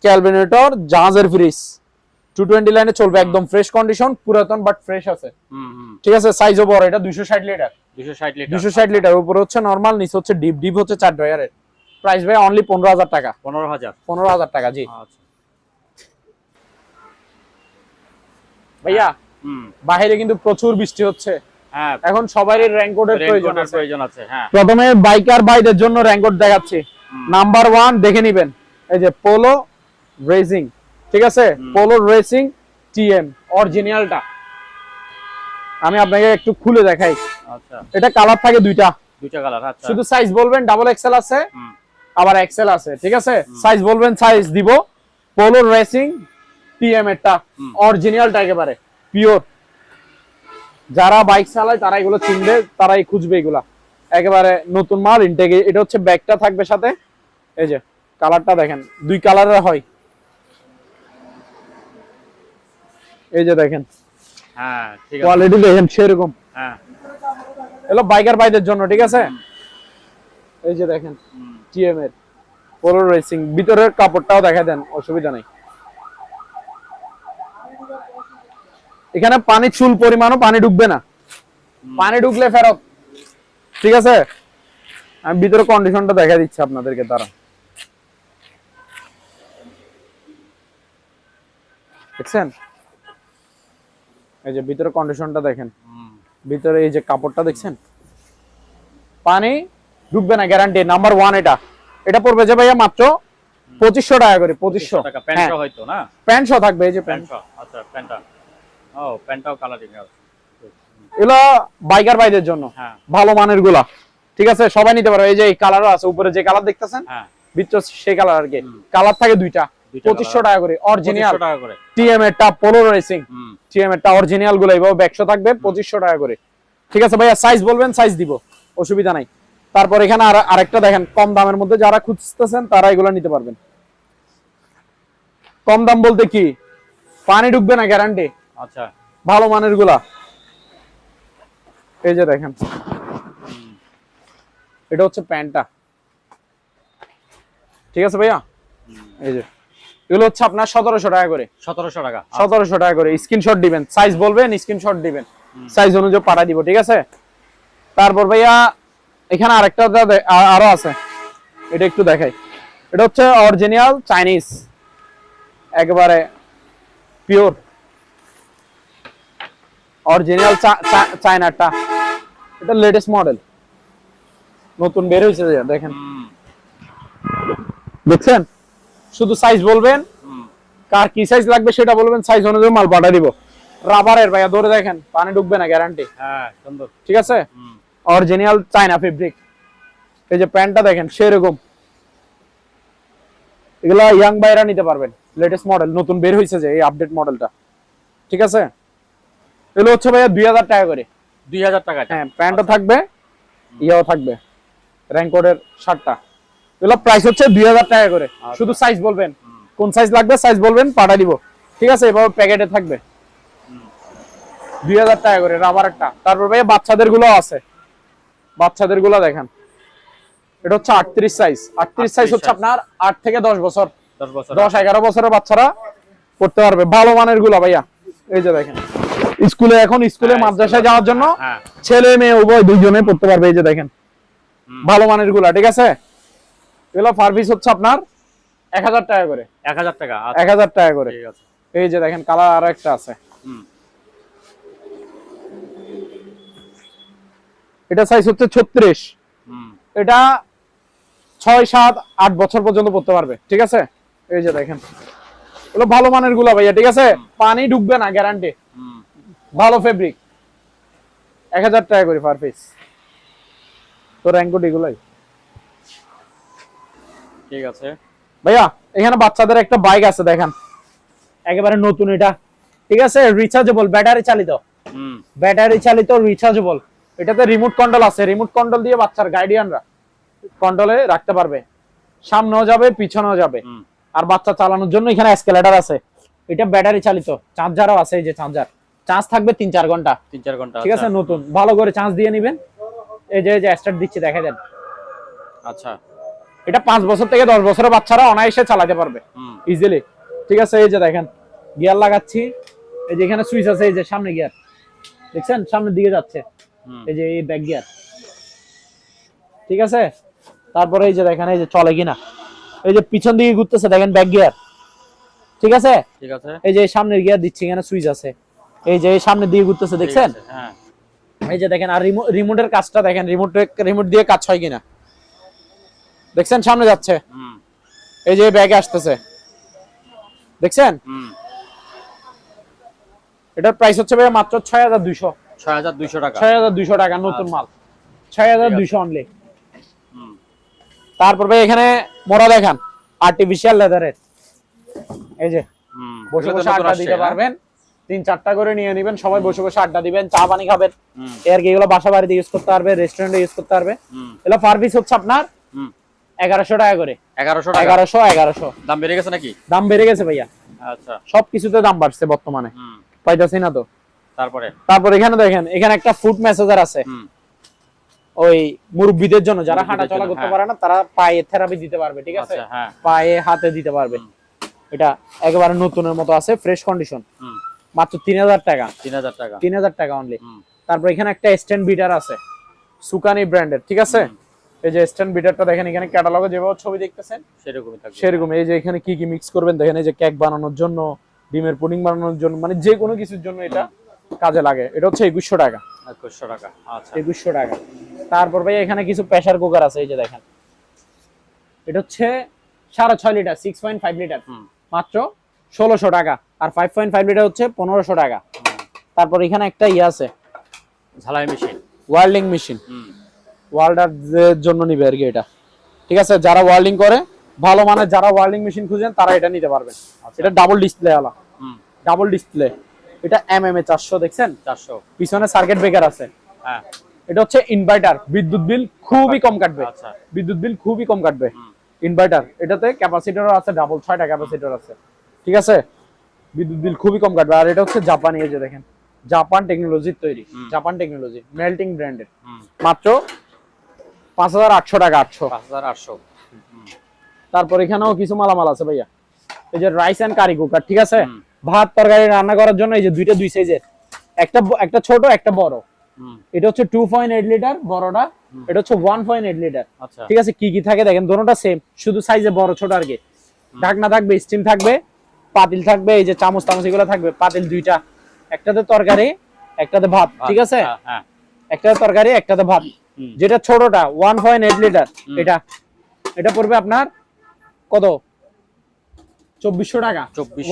ক্যালভিনেটর জাহাজের ফ্রিজ, 220 লাইনে চলবে, একদম ফ্রেশ কন্ডিশন, পুরাতন বাট ফ্রেশ আছে। ঠিক আছে, সাইজও বড়। এটা 260 লিটার, 260 লিটার। উপর হচ্ছে নরমাল, নিচে হচ্ছে ডিপ। ডিপ হচ্ছে 4 ড্রয়ারের। প্রাইস ভাই অনলি 15,000 টাকা, 15,000 টাকা। জি আচ্ছা ভাইয়া, বাইরে কিন্তু প্রচুর বৃষ্টি হচ্ছে। হ্যাঁ, এখন সবারই রেইনকোটের প্রয়োজন আছে। হ্যাঁ, প্রথমে বাইকার ভাইদের জন্য রেইনকোট দেখাচ্ছি। নাম্বার 1 দেখে নিবেন, এই যে পোলো রেসিং। ঠিক আছে, পোলো রেসিং টিএম অরিজিনালটা আমি আপনাকে একটু খুলে দেখাই। আচ্ছা, এটা কালার থাকে দুইটা কালার। আচ্ছা, শুধু সাইজ বলবেন, ডাবল এক্সেল আছে, আবার এক্সেল আছে। ঠিক আছে, সাইজ বলবেন, সাইজ দিব। পোলো রেসিং টিএম এরটা অরিজিনালটা, একেবারে পিওর। যারা বাইক চালায় তারা এগুলো চিনবে, তারাই খুঁজবে এগুলা। একেবারে নতুন মাল, ইনটেক। এটা হচ্ছে ব্যাগটা থাকবে সাথে। এই যে কালারটা দেখেন, 2 কালারের হয়। এই যে দেখেন, হ্যাঁ, ঠিক আছে, কোয়ালিটি দেখেন সেরকম। হ্যাঁ, এগুলো বাইকার ভাইদের জন্য। ঠিক আছে, এই যে দেখেন টিএম এর পোলো রেসিং। ভিতরের কাপড়টাও দেখা দেন, অসুবিধা নাই। এখানে পানি চুল পরিমাণও পানি ঢুকবে না, পানি ঢুকলে ফেরত। ঠিক আছে, আমি ভিতরে কন্ডিশনটা দেখা দিচ্ছি আপনাদেরকে। তারা দেখছেন, এই যে ভিতরে কন্ডিশনটা দেখেন। ভিতরে এই যে কাপড়টা দেখছেন, পানি ঢুকবে না, গ্যারান্টি। নাম্বার 1 এটা। এটা পড়বে যে ভাইয়া মাত্র 2500 টাকা করে, 2500 টাকা। প্যান্টও হয়তো না, প্যান্ট সহ থাকবে। এই যে প্যান্ট। আচ্ছা, প্যান্টটা, ও প্যান্টটাও কালারিং আছে। এগুলো বাইকার ভাইদের জন্য, ভালো মানের গুলা। ঠিক আছে, সবাই নিতে পারবে। এই যে এই কালারও আছে, উপরে যে কালার দেখতেছেন, ভিতরে সেই কালার আর কি। কালার থাকে দুইটা, 2500 টাকা করে অরিজিনাল। টিএম এর টা পোলো রেসিং, টিএম এর টা অরিজিনাল গুলো এইভাবে 100 থাকবে, 2500 টাকা করে। ঠিক আছে ভাইয়া, সাইজ বলবেন, সাইজ দিব, অসুবিধা নাই। তারপর এখানে আরেকটা দেখেন, কম দামের মধ্যে যারা খুঁজতেছেন তারা এগুলো নিতে পারবেন। কম দাম বলতে কি, পানি ঢুকবে না, গ্যারান্টি। আচ্ছা, ভালো মানের গুলা। এই যে দেখেন, এটা হচ্ছে প্যান্টটা। ঠিক আছে ভাইয়া, এই যে এগুলো হচ্ছে আপনার 1700 টাকা করে, 1700 টাকা, 1700 টাকা করে। স্ক্রিনশট দিবেন, সাইজ বলবেন, স্ক্রিনশট দিবেন, সাইজ অনুযায়ী পাঠা দিব। ঠিক আছে, তারপর ভাইয়া এখানে আরেকটা আরো আছে, এটা একটু দেখাই। এটা হচ্ছে অরিজিনাল চাইনিজ, একেবারে পিওর অরিজিনাল চায়নাটা। এটা লেটেস্ট মডেল, নতুন বের হয়েছে। দেখেন, দেখছেন। শুধু সাইজ বলবেন, কার কি সাইজ লাগবে সেটা বলবেন, সাইজ অনুযায়ী মাল পাঠা দিব। রাবারের ভাইয়া, ধরে দেখেন, পানি ঢুকবে না, গ্যারান্টি। হ্যাঁ, সুন্দর। ঠিক আছে, অরিজিনাল চায়না ফেব্রিক। এই যে প্যান্টটা দেখেন সেরকম। এগুলা ইয়াং বাইরা নিতে পারবেন, লেটেস্ট মডেল, নতুন বের হয়েছে যে এই আপডেট মডেলটা। ঠিক আছে, এগুলো হচ্ছে ভাইয়া 2000 টাকা করে, 2000 টাকা। হ্যাঁ, প্যান্টও থাকবে, ইয়াও থাকবে, র্যাঙ্কোডের শার্টটা। এগুলো প্রাইস হচ্ছে 2000 টাকা করে। শুধু সাইজ বলবেন, কোন সাইজ লাগবে সাইজ বলবেন, পাঠা দিব। ঠিক আছে, এভাবে প্যাকেটে থাকবে, 2000 টাকা করে রাবারেরটা। তারপর ভাইয়া বাচ্চাদের গুলো আছে, বাচ্চাদের গুলো দেখেন। এটা হচ্ছে 38 সাইজ। 38 সাইজ হচ্ছে আপনার 8 থেকে 10 বছর, 10-11 বছরের বাচ্চারা পড়তে পারবে, ভালো মানের গুলা ভাইয়া। এই যে দেখেন, স্কুলে, এখন স্কুলে মাদ্রাসায় যাওয়ার জন্য ছেলে মেয়ে উভয় দুইজনে পড়তে পারবে। এই যে দেখেন, ভালো মানের গুলা। ঠিক আছে, এগুলো পার পিস হচ্ছে আপনার 1000 টাকা করে, 1000 টাকা, 1000 টাকা করে। ঠিক আছে। এই যে দেখেন, কালার আরো একটা আছে। এটা সাইজ হচ্ছে 36। এটা 6, 7, 8 বছর পর্যন্ত পড়তে পারবে। ঠিক আছে, এই যে দেখেন, এগুলো ভালো মানের গুলা ভাইয়া। ঠিক আছে, পানি ঢুকবে না, গ্যারান্টি, ভালো ফেব্রিক। 1000 টাকা করে পার পিস। তো র্যাঙ্কোট এগুলাই। ঠিক আছে ভাইয়া এখানে বাচ্চাদের একটা বাইক আছে দেখেন, একেবারে নতুন এটা, ঠিক আছে, রিচার্জেবল, ব্যাটারি চালিত, ব্যাটারি চালিত রিচার্জেবল। এটাতে রিমোট কন্ট্রোল আছে, রিমোট কন্ট্রোল দিয়ে বাচ্চার গার্ডিয়ানরা কন্ট্রোলে রাখতে পারবে, সামনেও যাবে পিছনেও যাবে। আর বাচ্চা চালানোর জন্য এখানে এসকেলেটর আছে। এটা ব্যাটারি চালিত, চার্জারও আছে, এই যে চার্জার, চার্জ থাকবে 3-4 ঘন্টা, 3-4 ঘন্টা। ঠিক আছে, নতুন, ভালো করে চার্জ দিয়ে নেবেন। এই যে স্টার্ট দিচ্ছি, দেখা যান। আচ্ছা এটা 5 বছর থেকে 10 বছরের বাচ্চারা অনায়াসে চালাতে পারবে ইজিলি, ঠিক আছে। এই যে দেখেন গিয়ার লাগাচ্ছি, এই যে এখানে সুইচ আছে, এই যে সামনে গিয়ার দেখছেন, সামনের দিকে যাচ্ছে, এই যে এই ব্যাক গিয়ার, ঠিক আছে। তারপরে এই যে দেখেন এই যে চলে কিনা, এই যে পিছন দিকে ঘুরতেছে দেখেন ব্যাক গিয়ার, ঠিক আছে, ঠিক আছে। এই যে সামনের গিয়ার দিচ্ছি, এখানে সুইচ আছে, এই যে সামনের দিকে ঘুরতেছে দেখছেন। হ্যাঁ এই যে দেখেন, আর রিমোটের কাজটা দেখেন, রিমোট দিয়ে কাজ হয় কিনা দেখছেন, সামনে যাচ্ছে, এই যে ব্যাগে আসতেছে দেখছেন। এটার প্রাইস হচ্ছে ভাই মাত্র 6200 টাকা। 6200 টাকা নতুন মাল, 6200 অনলি। তারপর ভাই এখানে মোড়া দেখেন, আর্টিফিশিয়াল লেদারের, এই যে বসে বসে আড্ডা দিতে পারবেন, 3-4টা করে নিয়ে নেবেন, সবাই বসে বসে আড্ডা দিবেন, চা পানি খাবেন, এর কি এগুলো বাসা বাড়িতে ইউজ করতে পারবে, রেস্টুরেন্টে ইউজ করতে পারবে। এগুলো পার পিস হচ্ছে আপনার 1100 টাকা করে। 1100 দাম বেড়ে গেছে নাকি? দাম বেড়ে গেছে ভাইয়া, আচ্ছা, সবকিছুতে দাম বাড়ছে বর্তমানে, পাইতাছি না তো। তারপর এখানে দেখেন, এখানে একটা ফুট মেসেজার আছে, ওই মুরব্বিদের জন্য, যারা হাঁটা চলা করতে পারে না, তারা পায়ে থেরাপি দিতে পারবে, ঠিক আছে, পায়ে হাতে দিতে পারবে। এটা একেবারে নতুনের মতো আছে, ফ্রেশ কন্ডিশন, মাত্র 3000 টাকা। 3000 টাকা অনলি। তারপর এখানে একটা স্ট্যান্ড বিটার আছে, সুকানি ব্র্যান্ডের, ঠিক আছে। এই যে স্ট্যান্ড বিটারটা দেখেন, এখানে ক্যাটালগে যেভাবে ছবি দেখতেছেন সেরকমই থাকবে, সেরকম। এই যে এখানে কি কি মিক্স করবেন দেখেন, এই যে কেক বানানোর জন্য, ডিমের পুডিং বানানোর জন্য, মানে যে কোনো কিছুর জন্য এটা কাজে লাগে। এটা হচ্ছে 2100 টাকা। 2100 টাকা, আচ্ছা 2100 টাকা। তারপর ভাই এখানে কিছু প্রেসার কুকার আছে, এই যে দেখেন, এটা হচ্ছে 6.5 লিটার, 6.5 লিটার, মাত্র 1600 টাকা। আর 5.5 লিটার হচ্ছে 1500 টাকা। তারপর এখানে একটা ইয়ে আছে, ঝালাই মেশিন, ওয়েল্ডিং মেশিন, ওয়েল্ডারদের জন্য নিবে আর কি এটা, ঠিক আছে। যারা ওয়েল্ডিং করে ভালো মানের, যারা ওয়েল্ডিং মেশিন খুঁজেন, তারা এটা নিতে পারবেন। এটা ডাবল ডিসপ্লে ওয়ালা, ডাবল ডিসপ্লে। এটা এমএমএ 400 দেখছেন, 400, পিছনে সার্কিট ব্রেকার আছে। হ্যাঁ, এটা হচ্ছে ইনভার্টার, বিদ্যুৎ বিল খুবই কম কাটবে। আচ্ছা, বিদ্যুৎ বিল খুবই কম কাটবে ইনভার্টার। এটাতে ক্যাপাসিটরও আছে, ডাবল 6টা ক্যাপাসিটর আছে, ঠিক আছে, বিদ্যুৎ বিল খুবই কম কাটবে। আর এটা হচ্ছে জাপানি, এই যে দেখেন, জাপান টেকনোলজির তৈরি, জাপান টেকনোলজি, মেল্টিং ব্র্যান্ডের, মাত্র 5800 টাকা। 5800। তারপর এখানেও কিছু মালামাল আছে ভাইয়া, এই যে রাইস এন্ড কারি কুকার, ঠিক আছে, ভাত তরকারি রান্না করার জন্য। এই যে দুইটা দুই সাইজের, একটা ছোট একটা বড়। এটা হচ্ছে 2.8 লিটার বড়টা, এটা হচ্ছে 1.8 লিটার। আচ্ছা, ঠিক আছে। কি কি থাকে দেখেন, দুটোটা সেম, শুধু সাইজে বড় ছোট আর কি। ঢাকনা থাকবে, স্টিম থাকবে, পাতিল থাকবে, এই যে চামচ টামচ এগুলো থাকবে। পাতিল দুইটা, একটাতে তরকারি একটাতে ভাত, ঠিক আছে, একটাতে তরকারি একটাতে ভাত। যেটা ছোটটা 1.8 লিটার, এটা পড়বে আপনার কত, 2400 টাকা,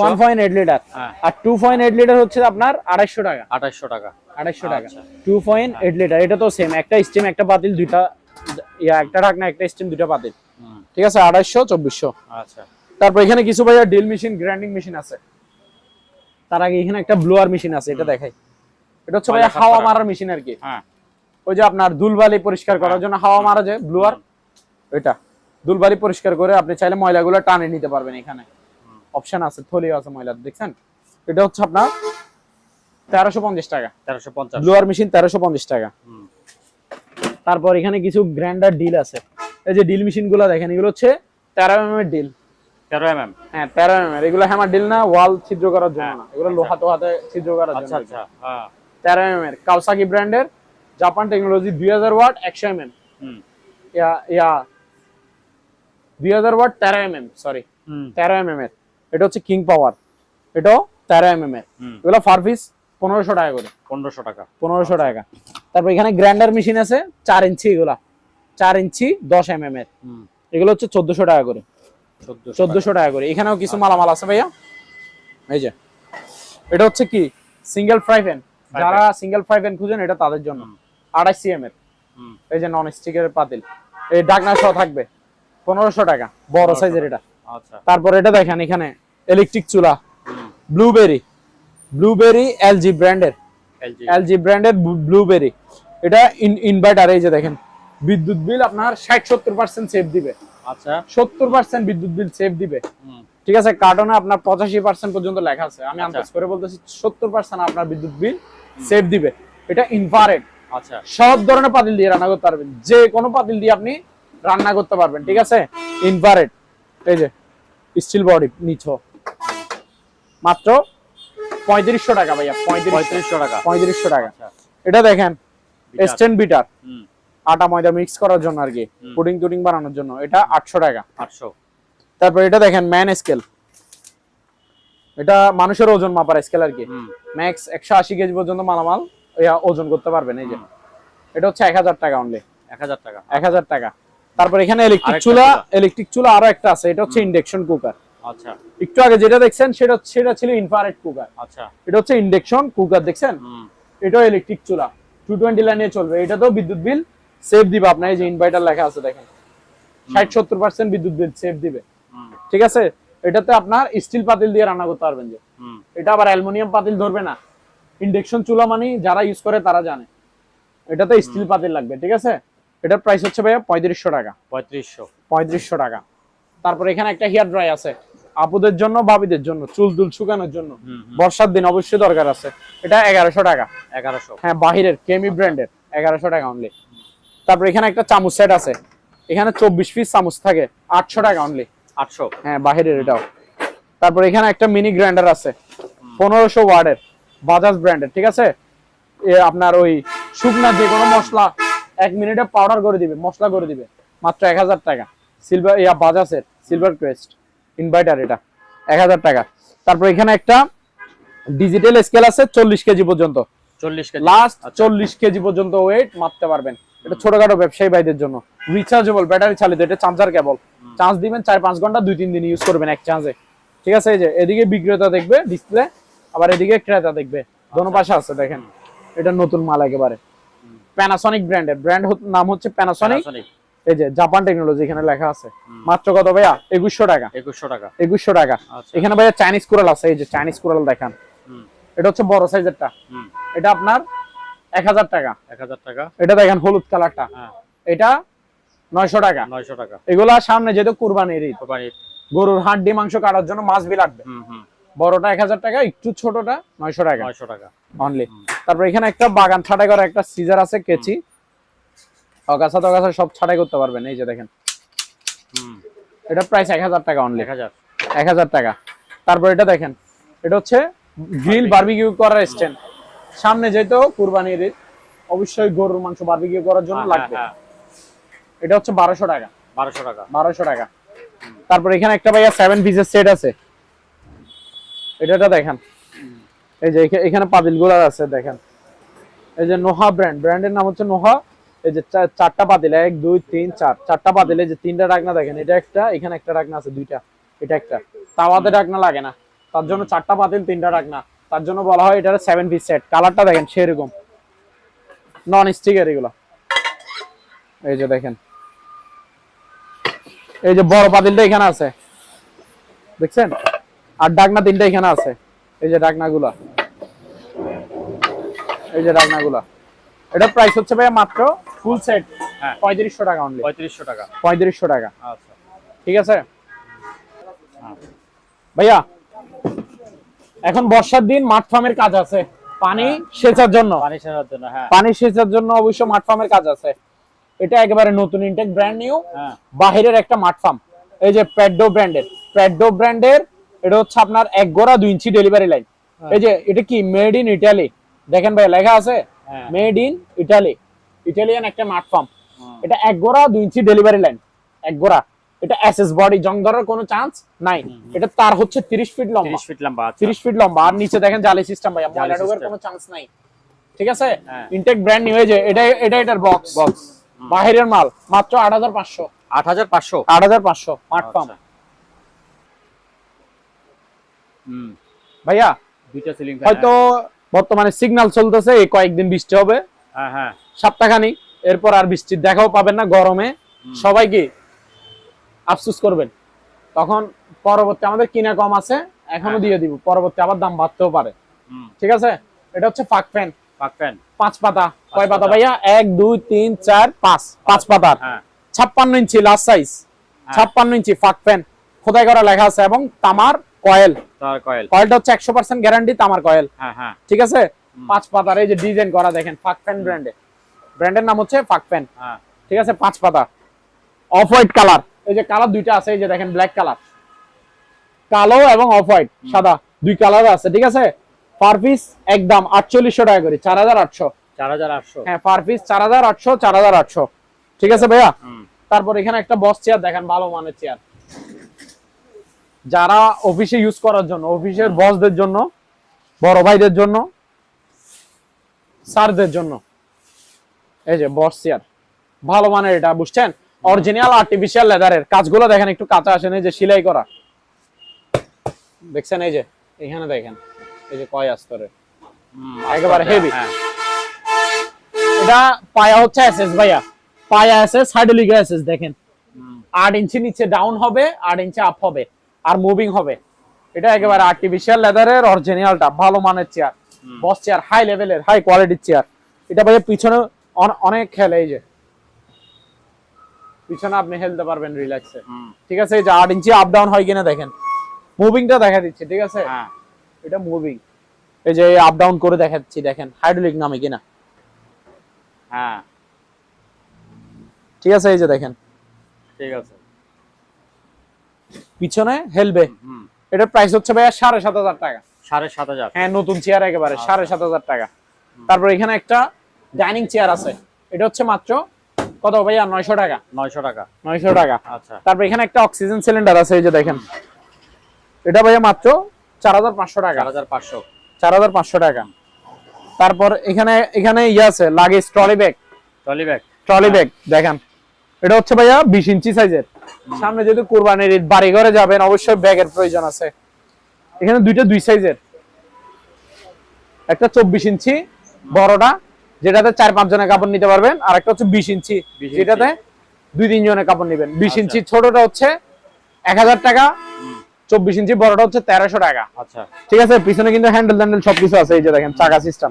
1.8 লিটার। আর 2.8 লিটার হচ্ছে আপনার 2800 টাকা। 2800 টাকা 2.8 লিটার। এটা তো সেম, একটা স্টিম একটা পাতিল, দুইটা একটা ঢাকনা একটা স্টিম দুইটা পাতিল, ঠিক আছে, 2800 2400। আচ্ছা, তারপর এখানে কিছু ভাইয়া ডিল মেশিন, গ্রাইন্ডিং মেশিন আছে। তার আগে এখানে একটা ব্লোয়ার মেশিন আছে, এটা দেখাই। এটা হচ্ছে ভাইয়া হাওয়া মারার মেশিন আর কি। হ্যাঁ, ওই যে আপনার ধুলবালি পরিষ্কার করার জন্য হাওয়া মারা যায় ব্লোয়ার, এটা ধুলবালি পরিষ্কার করে আপনি চাইলে ময়লাগুলো টানে নিতে পারবেন। এখানে অপশন আছে, থলিও আছে ময়লা, দেখছেন। এটা হচ্ছে আপনার 1350 টাকা। 1350 ব্লোয়ার মেশিন, 1350 টাকা। তারপর এখানে কিছু গ্রাইন্ডার ডিল আছে। এই যে ডিল মেশিন গুলো দেখেন, এগুলো হচ্ছে 13 mm এর ডিল। 13 mm? হ্যাঁ, 13 mm। এগুলো হ্যামার ডিল না, ওয়াল ছিদ্র করার জন্য না, এগুলো লোহা তোহাতে ছিদ্র করার জন্য। আচ্ছা আচ্ছা, হ্যাঁ, 13 mm এর কাওসাকি ব্র্যান্ডের, জাপান টেকনোলজি, 2000 ওয়াট, 100 mm। ইয়া 2000 ওয়াট, 13 mm, সরি 13 mm এর। এটা হচ্ছে কিং পাওয়ার, এটাও 13 mm এর। এগুলো পার পিস 1500 টাকা করে। 1500 টাকা। তারপর এখানে গ্রাইন্ডার মেশিন আছে 4 ইঞ্চি, এগুলা 4 ইঞ্চি 10 mm এর, এগুলো হচ্ছে 1400 টাকা করে। 1400 টাকা করে। এখানেও কিছু মালামাল আছে ভাইয়া। এই যে এটা হচ্ছে কি, সিঙ্গেল ফ্রাই প্যান, যারা সিঙ্গেল 5N খুঁজেন এটা তাদের জন্য। 28 cm এর এই যে নন স্টিকের পাতিল, এই ঢাকনা সহ থাকবে 1500 টাকা, বড় সাইজের এটা। আচ্ছা, তারপর এটা দেখেন এখানে ইলেকট্রিক চুলা, ব্লুবেরি এলজি ব্র্যান্ডের, ব্লুবেরি। এটা ইনভার্টার, এই যে দেখেন বিদ্যুৎ বিল আপনার 60-70% সেভ দিবে। আচ্ছা, 70% বিদ্যুৎ বিল সেভ দিবে। ঠিক আছে, কার্টনে আপনার 85% পর্যন্ত লেখা আছে, আমি আন্দাজ করে বলতেছি 70% আপনার বিদ্যুৎ বিল সেভ দিবে। এটা ইনফ্রারেড। আচ্ছা, সব ধরনের পাতিল দিয়ে রান্না করতে পারবেন, যে কোনো পাতিল দিয়ে আপনি রান্না করতে পারবেন। ঠিক আছে, ইনফ্রারেড। এই যে স্টিল বডি নিচো, মাত্র 3500 টাকা ভাইয়া, 3500 টাকা, 3500 টাকা। এটা দেখেন স্ট্যান্ড বিটার, আটা ময়দা মিক্স করার জন্য আর কি, পুডিং টুডিং বানানোর জন্য, এটা 800 টাকা। 800। তারপর এটা দেখেন ম্যান স্কেল, এটা মানুষের ওজন মাপার স্কেল আর কি, ম্যাক্স 180 কেজি পর্যন্ত মালামাল ওজন করতে পারবেন। এই যে এটা হচ্ছে 1000 টাকা অনলি, 1000 টাকা, 1000 টাকা। তারপর এখানে ইলেকট্রিক চুলা আরো একটা আছে, এটা হচ্ছে ইন্ডাকশন কুকার। আচ্ছা, একটু আগে যেটা দেখছেন সেটা ছিল ইনফ্রারেড কুকার। আচ্ছা, এটা হচ্ছে ইন্ডাকশন কুকার, দেখছেন? এটাও ইলেকট্রিক চুলা, 220 লাইনে চলবে। এটা তো বিদ্যুৎ বিল সেভ দিবে আপনার, এই যে ইনভার্টার লেখা আছে দেখেন, 60-70% বিদ্যুৎ বিল সেভ দিবে। ঠিক আছে, এটাতে আপনার স্টিল পাতিল দিয়ে রান্না করতে পারবেন, যে এটা আবার অ্যালুমিনিয়াম পাতিল ধরবে না। ইন্ডাকশন চুলা মানে যারা ইউজ করে তারা জানে, এটাতে স্টিল পাতিল লাগবে। ঠিক আছে, এটার প্রাইস হচ্ছে ভাইয়া 3500 টাকা, 3500 টাকা। তারপর এখানে একটা হেয়ার ড্রাই আছে, আপুদের জন্য, ভাবিদের জন্য, চুল দুল শুকানোর জন্য, বর্ষার দিন অবশ্যই দরকার আছে। এটা 1100 টাকা, 1100। হ্যাঁ, বাহিরের কেমি ব্র্যান্ডের, 1100 টাকা অনলি। তারপর এখানে একটা চামচ সেট আছে, এখানে 24 পিস চামচ থাকে, 800 টাকা অনলি, 800, হ্যাঁ, বাহিরের এটাও। তারপর এখানে একটা মিনি গ্রাইন্ডার আছে 1500 ওয়াটের, বাজাজ ব্র্যান্ডের। ঠিক আছে, আপনার ওই শুকনা যে কোনো মশলা 1 মিনিটে পাউডার করে দিবে, মশলা করে দিবে, মাত্র 1000 টাকা। সিলভার বাজাজের সিলভার ক্রেস্ট ইনভার্টার, এটা 1000 টাকা। তারপর এখানে একটা ডিজিটাল স্কেল আছে 40 কেজি পর্যন্ত, 40 কেজি লাস্ট 40 কেজি পর্যন্ত ওয়েট মাপতে পারবেন। এটা ছোটখাটো ব্যবসায়ী ভাইদের জন্য, রিচার্জেবল, ব্যাটারি চালিত। এটা চার্জার কেবল, চার্জ দিবেন 4-5 ঘন্টা, 2-3 দিন ইউজ করবেন এক চার্জে। ঠিক আছে, এই যে এদিকে বিক্রেতা দেখবে ডিসপ্লে, আবার এদিকে ক্রেতা দেখবে, দোনো পাশে আছে দেখেন। এটা নতুন মাল একেবারে, প্যানাসনিক ব্র্যান্ডের, নাম হচ্ছে প্যানাসনিক। এই যে জাপান টেকনোলজি এখানে লেখা আছে। মাত্র কত ভাইয়া? 2100 টাকা, 2100 টাকা। এখানে ভাইয়া চাইনিজ কুড়াল আছে, এই যে চাইনিজ কুড়াল দেখেন, এটা হচ্ছে বড় সাইজেরটা, এটা আপনার 1000 টাকা, 1000 টাকা। এটা দেখেন হলুদ কালারটা, এটা 900 টাকা, 900 টাকা। এগুলা সামনে যেহেতু কুরবানির ঈদ, গরুর হাড্ডি মাংস কাটার জন্য মাছ বি লাগবে, বড়টা 1000 টাকা, একটু ছোটটা 900 টাকা, 900 টাকা অনলি। তারপর এখানে একটা বাগান ছাঁটাই করা একটা সিজার আছে, কেচি, অগাছা টগাছা সব ছাঁটাই করতে পারবেন। এই যে দেখেন, এটা প্রাইস 1000 টাকা অনলি, 1000 টাকা। তারপর এটা দেখেন, এটা হচ্ছে গ্রিল বারবিকিউ করার স্ট্যান্ড। সামনে যেহেতু কুরবানির ঈদ, অবশ্যই গরুর মাংস বারবিকিউ করার জন্য লাগবে। এটা হচ্ছে 1200 টাকা, 1200 টাকা। তারপর এখানে একটা ভাইয়া 7 পিসের সেট আছে, এটা দেখেন, এই যে এখানে পাতিলগুলো আছে দেখেন, এই যে নোহা ব্র্যান্ডের নাম হচ্ছে নোহা। এই যে চারটা পাতিল, 1 2 3 4, চারটা পাতিল, এই যে তিনটা ঢাকনা দেখেন, এটা একটা, এখানে একটা ঢাকনা আছে, দুইটা, এটা একটা। তাওয়াতে ঢাকনা লাগে না, তার জন্য চারটা পাতিল, তিনটা ঢাকনা, তার জন্য বলা হয় এটা 7 পিস সেট। কালারটা দেখেন সেরকম, নন স্টিকার এগুলো। এই যে দেখেন, এই যে বড় পাতিলটা এখানে আছে দেখছেন, আর ঢাকনা তিনটা এখানে আছে, এই যে ঢাকনাগুলা, এই যে ঢাকনাগুলা। এটা প্রাইস হচ্ছে ভাইয়া মাত্র ফুল সেট 3500 টাকা অনলি, 3500 টাকা, 3500 টাকা। আচ্ছা, ঠিক আছে ভাইয়া। এখন বর্ষার দিন মাঠ ফার্মের কাজ আছে, পানি সেচার জন্য, পানি সেচার জন্য অবশ্য মাঠ ফার্মের কাজ আছে। এটা একেবারে নতুন ইনটেক, ব্র্যান্ড নিউ, বাহিরের একটা মাঠ ফার্ম। এই যে প্যাডো ব্র্যান্ডের, এটা হচ্ছে আপনার 1 গোড়া 2 ইঞ্চি ডেলিভারি লাইন। এই যে এটা কি মেড ইন ইটালি, দেখেন ভাই লেখা আছে মেড ইন ইটালি, ইটালিয়ান একটা মাঠ ফার্ম। এটা 1 গোড়া 2 ইঞ্চি ডেলিভারি লাইন, 1 গোড়া। এটা এসএস বডি, জং ধরার কোনো চান্স নাই। এটা তার হচ্ছে 30 ফিট লম্বা, 30 ফিট লম্বা। আর নিচে দেখেন জালি সিস্টেম ভাইয়া, ময়লা ঢোকার কোনো চান্স নাই। ঠিক আছে, ইনটেক ব্র্যান্ড নিউ। এই যে এটার বক্স, বাহিরের মাল, মাত্র 8500, 8500 মাঠ ফার্ম। ভাইয়া দুইটা সিলিং, হয়তো বর্তমানে সিগন্যাল চলতেছে, এই কয়েকদিন বৃষ্টি হবে, হ্যাঁ হ্যাঁ সপ্তাহখানি, এরপর আর বৃষ্টির দেখাও পাবেন না। গরমে সবাই কি আফসোস করবেন। তখন পরবর্তী আমাদের কিনা কম আছে, এখনো দিয়ে দিব, পরবর্তী আবার দাম বাড়তেও পারে। ঠিক আছে, এটা হচ্ছে ফাক ফ্যান। পাক ফ্যান 5 পাতা। কয় পাতা ভাইয়া? 1 2 3 4 5 পাতার। হ্যাঁ 56 ইঞ্চি লাস্ট সাইজ, 56 ইঞ্চি ফাক ফ্যান, খোদাই করা লেখা আছে, এবং তামার কয়েল। তার কয়েল, কয়েলটা হচ্ছে 100% গ্যারান্টি, তামার কয়েল। হ্যাঁ হ্যাঁ ঠিক আছে, 5 পাতার, এই যে ডিজাইন করা দেখেন, ফাক ফ্যান ব্র্যান্ডে, ব্র্যান্ডের নাম হচ্ছে ফাক ফ্যান। হ্যাঁ ঠিক আছে, 5 পাতা, অফ হোয়াইট কালার। এই যে কালার দুইটা আছে, এই যে দেখেন ব্ল্যাক কালার, কালো এবং অফ হোয়াইট সাদা, দুই কালার আছে। ঠিক আছে, পার পিস একদম 4800 টাকা করে, 4800। 4800, হ্যাঁ, পার পিস 4800, 4800। ঠিক আছে ভাইয়া। তারপর এখানে একটা বস চেয়ার দেখেন, ভালো মানের চেয়ার, যারা অফিসে ইউজ করার জন্য, অফিসের বসদের জন্য, বড় ভাইদের জন্য, স্যারদের জন্য। এই যে বস চেয়ার, ভালো মানের, এটা বুঝছেন, অরিজিনাল আর্টিফিশিয়াল লেদারের। কাজগুলো দেখেন, একটু কাঁচা আসেন, এই যে সেলাই করা দেখছেন, এই যে এখানে দেখেন, এই যে কয় আস্তরের, একেবারে হেভি। এটা পায়া হচ্ছে এসএস ভাইয়া, পায়া এসএস, হাইড্রোলিক এসএস দেখেন, 8 ইঞ্চি নিচে ডাউন হবে, 8 ইঞ্চি আপ হবে, আর মুভিং হবে। এটা একেবারে আর্টিফিশিয়াল লেদারের অরিজিনালটা, ভালো মানের চেয়ার, বস চেয়ার, হাই লেভেলের, হাই কোয়ালিটির চেয়ার। এটা ভাইয়া পিছনে অনেক খেলে, এই যে পিছনে আপনি হেলতে পারবেন রিল্যাক্সে। ঠিক আছে, এই যে 8 ইঞ্চি আপ ডাউন হয় কিনা দেখেন, মুভিংটা দেখা দিচ্ছে। ঠিক আছে, এটা মুভিং, এই যে আপ ডাউন করে দেখাচ্ছি, দেখেন হাইড্রোলিক নামে কিনা। হ্যাঁ ঠিক আছে, এই যে দেখেন, ঠিক আছে, পিছনে হেলবে। এটার প্রাইস হচ্ছে ভাইয়া 7500 টাকা। 7500, হ্যাঁ, নতুন চেয়ার একেবারে 7500 টাকা। তারপর এখানে একটা ডাইনিং চেয়ার আছে, এটা হচ্ছে মাত্র কত ভাইয়া? 900 টাকা। 900 টাকা, 900 টাকা। আচ্ছা। তারপর এখানে একটা অক্সিজেন সিলিন্ডার আছে, এই যে দেখেন, এটা ভাইয়া মাত্র 4500 টাকা। 4500, 4500 টাকা। তারপর এখানে ইয়ে আছে, luggage trolley bag, trolley bag দেখেন, এটা হচ্ছে ভাইয়া 20 ইঞ্চি সাইজের। সামনে যেহেতু কুরবানির ঈদ, বাড়ি ঘরে যাবেন, অবশ্যই ব্যাগের প্রয়োজন আছে। এখানে দুই সাইজের, একটা 24 ইঞ্চি বড়টা, যেটাতে 4-5 জনের কাপড় নিতে পারবেন, আর একটা হচ্ছে 20 ইঞ্চি, যেটাতে 2-3 জনের কাপড় নেবেন। 20 ইঞ্চি ছোটটা হচ্ছে 1000 টাকা, 24 ইঞ্চি বড়টা হচ্ছে 1300 টাকা। আচ্ছা, ঠিক আছে, পিছনে কিন্তু হ্যান্ডেল সবকিছু আছে, এই যে দেখেন চাকা সিস্টেম,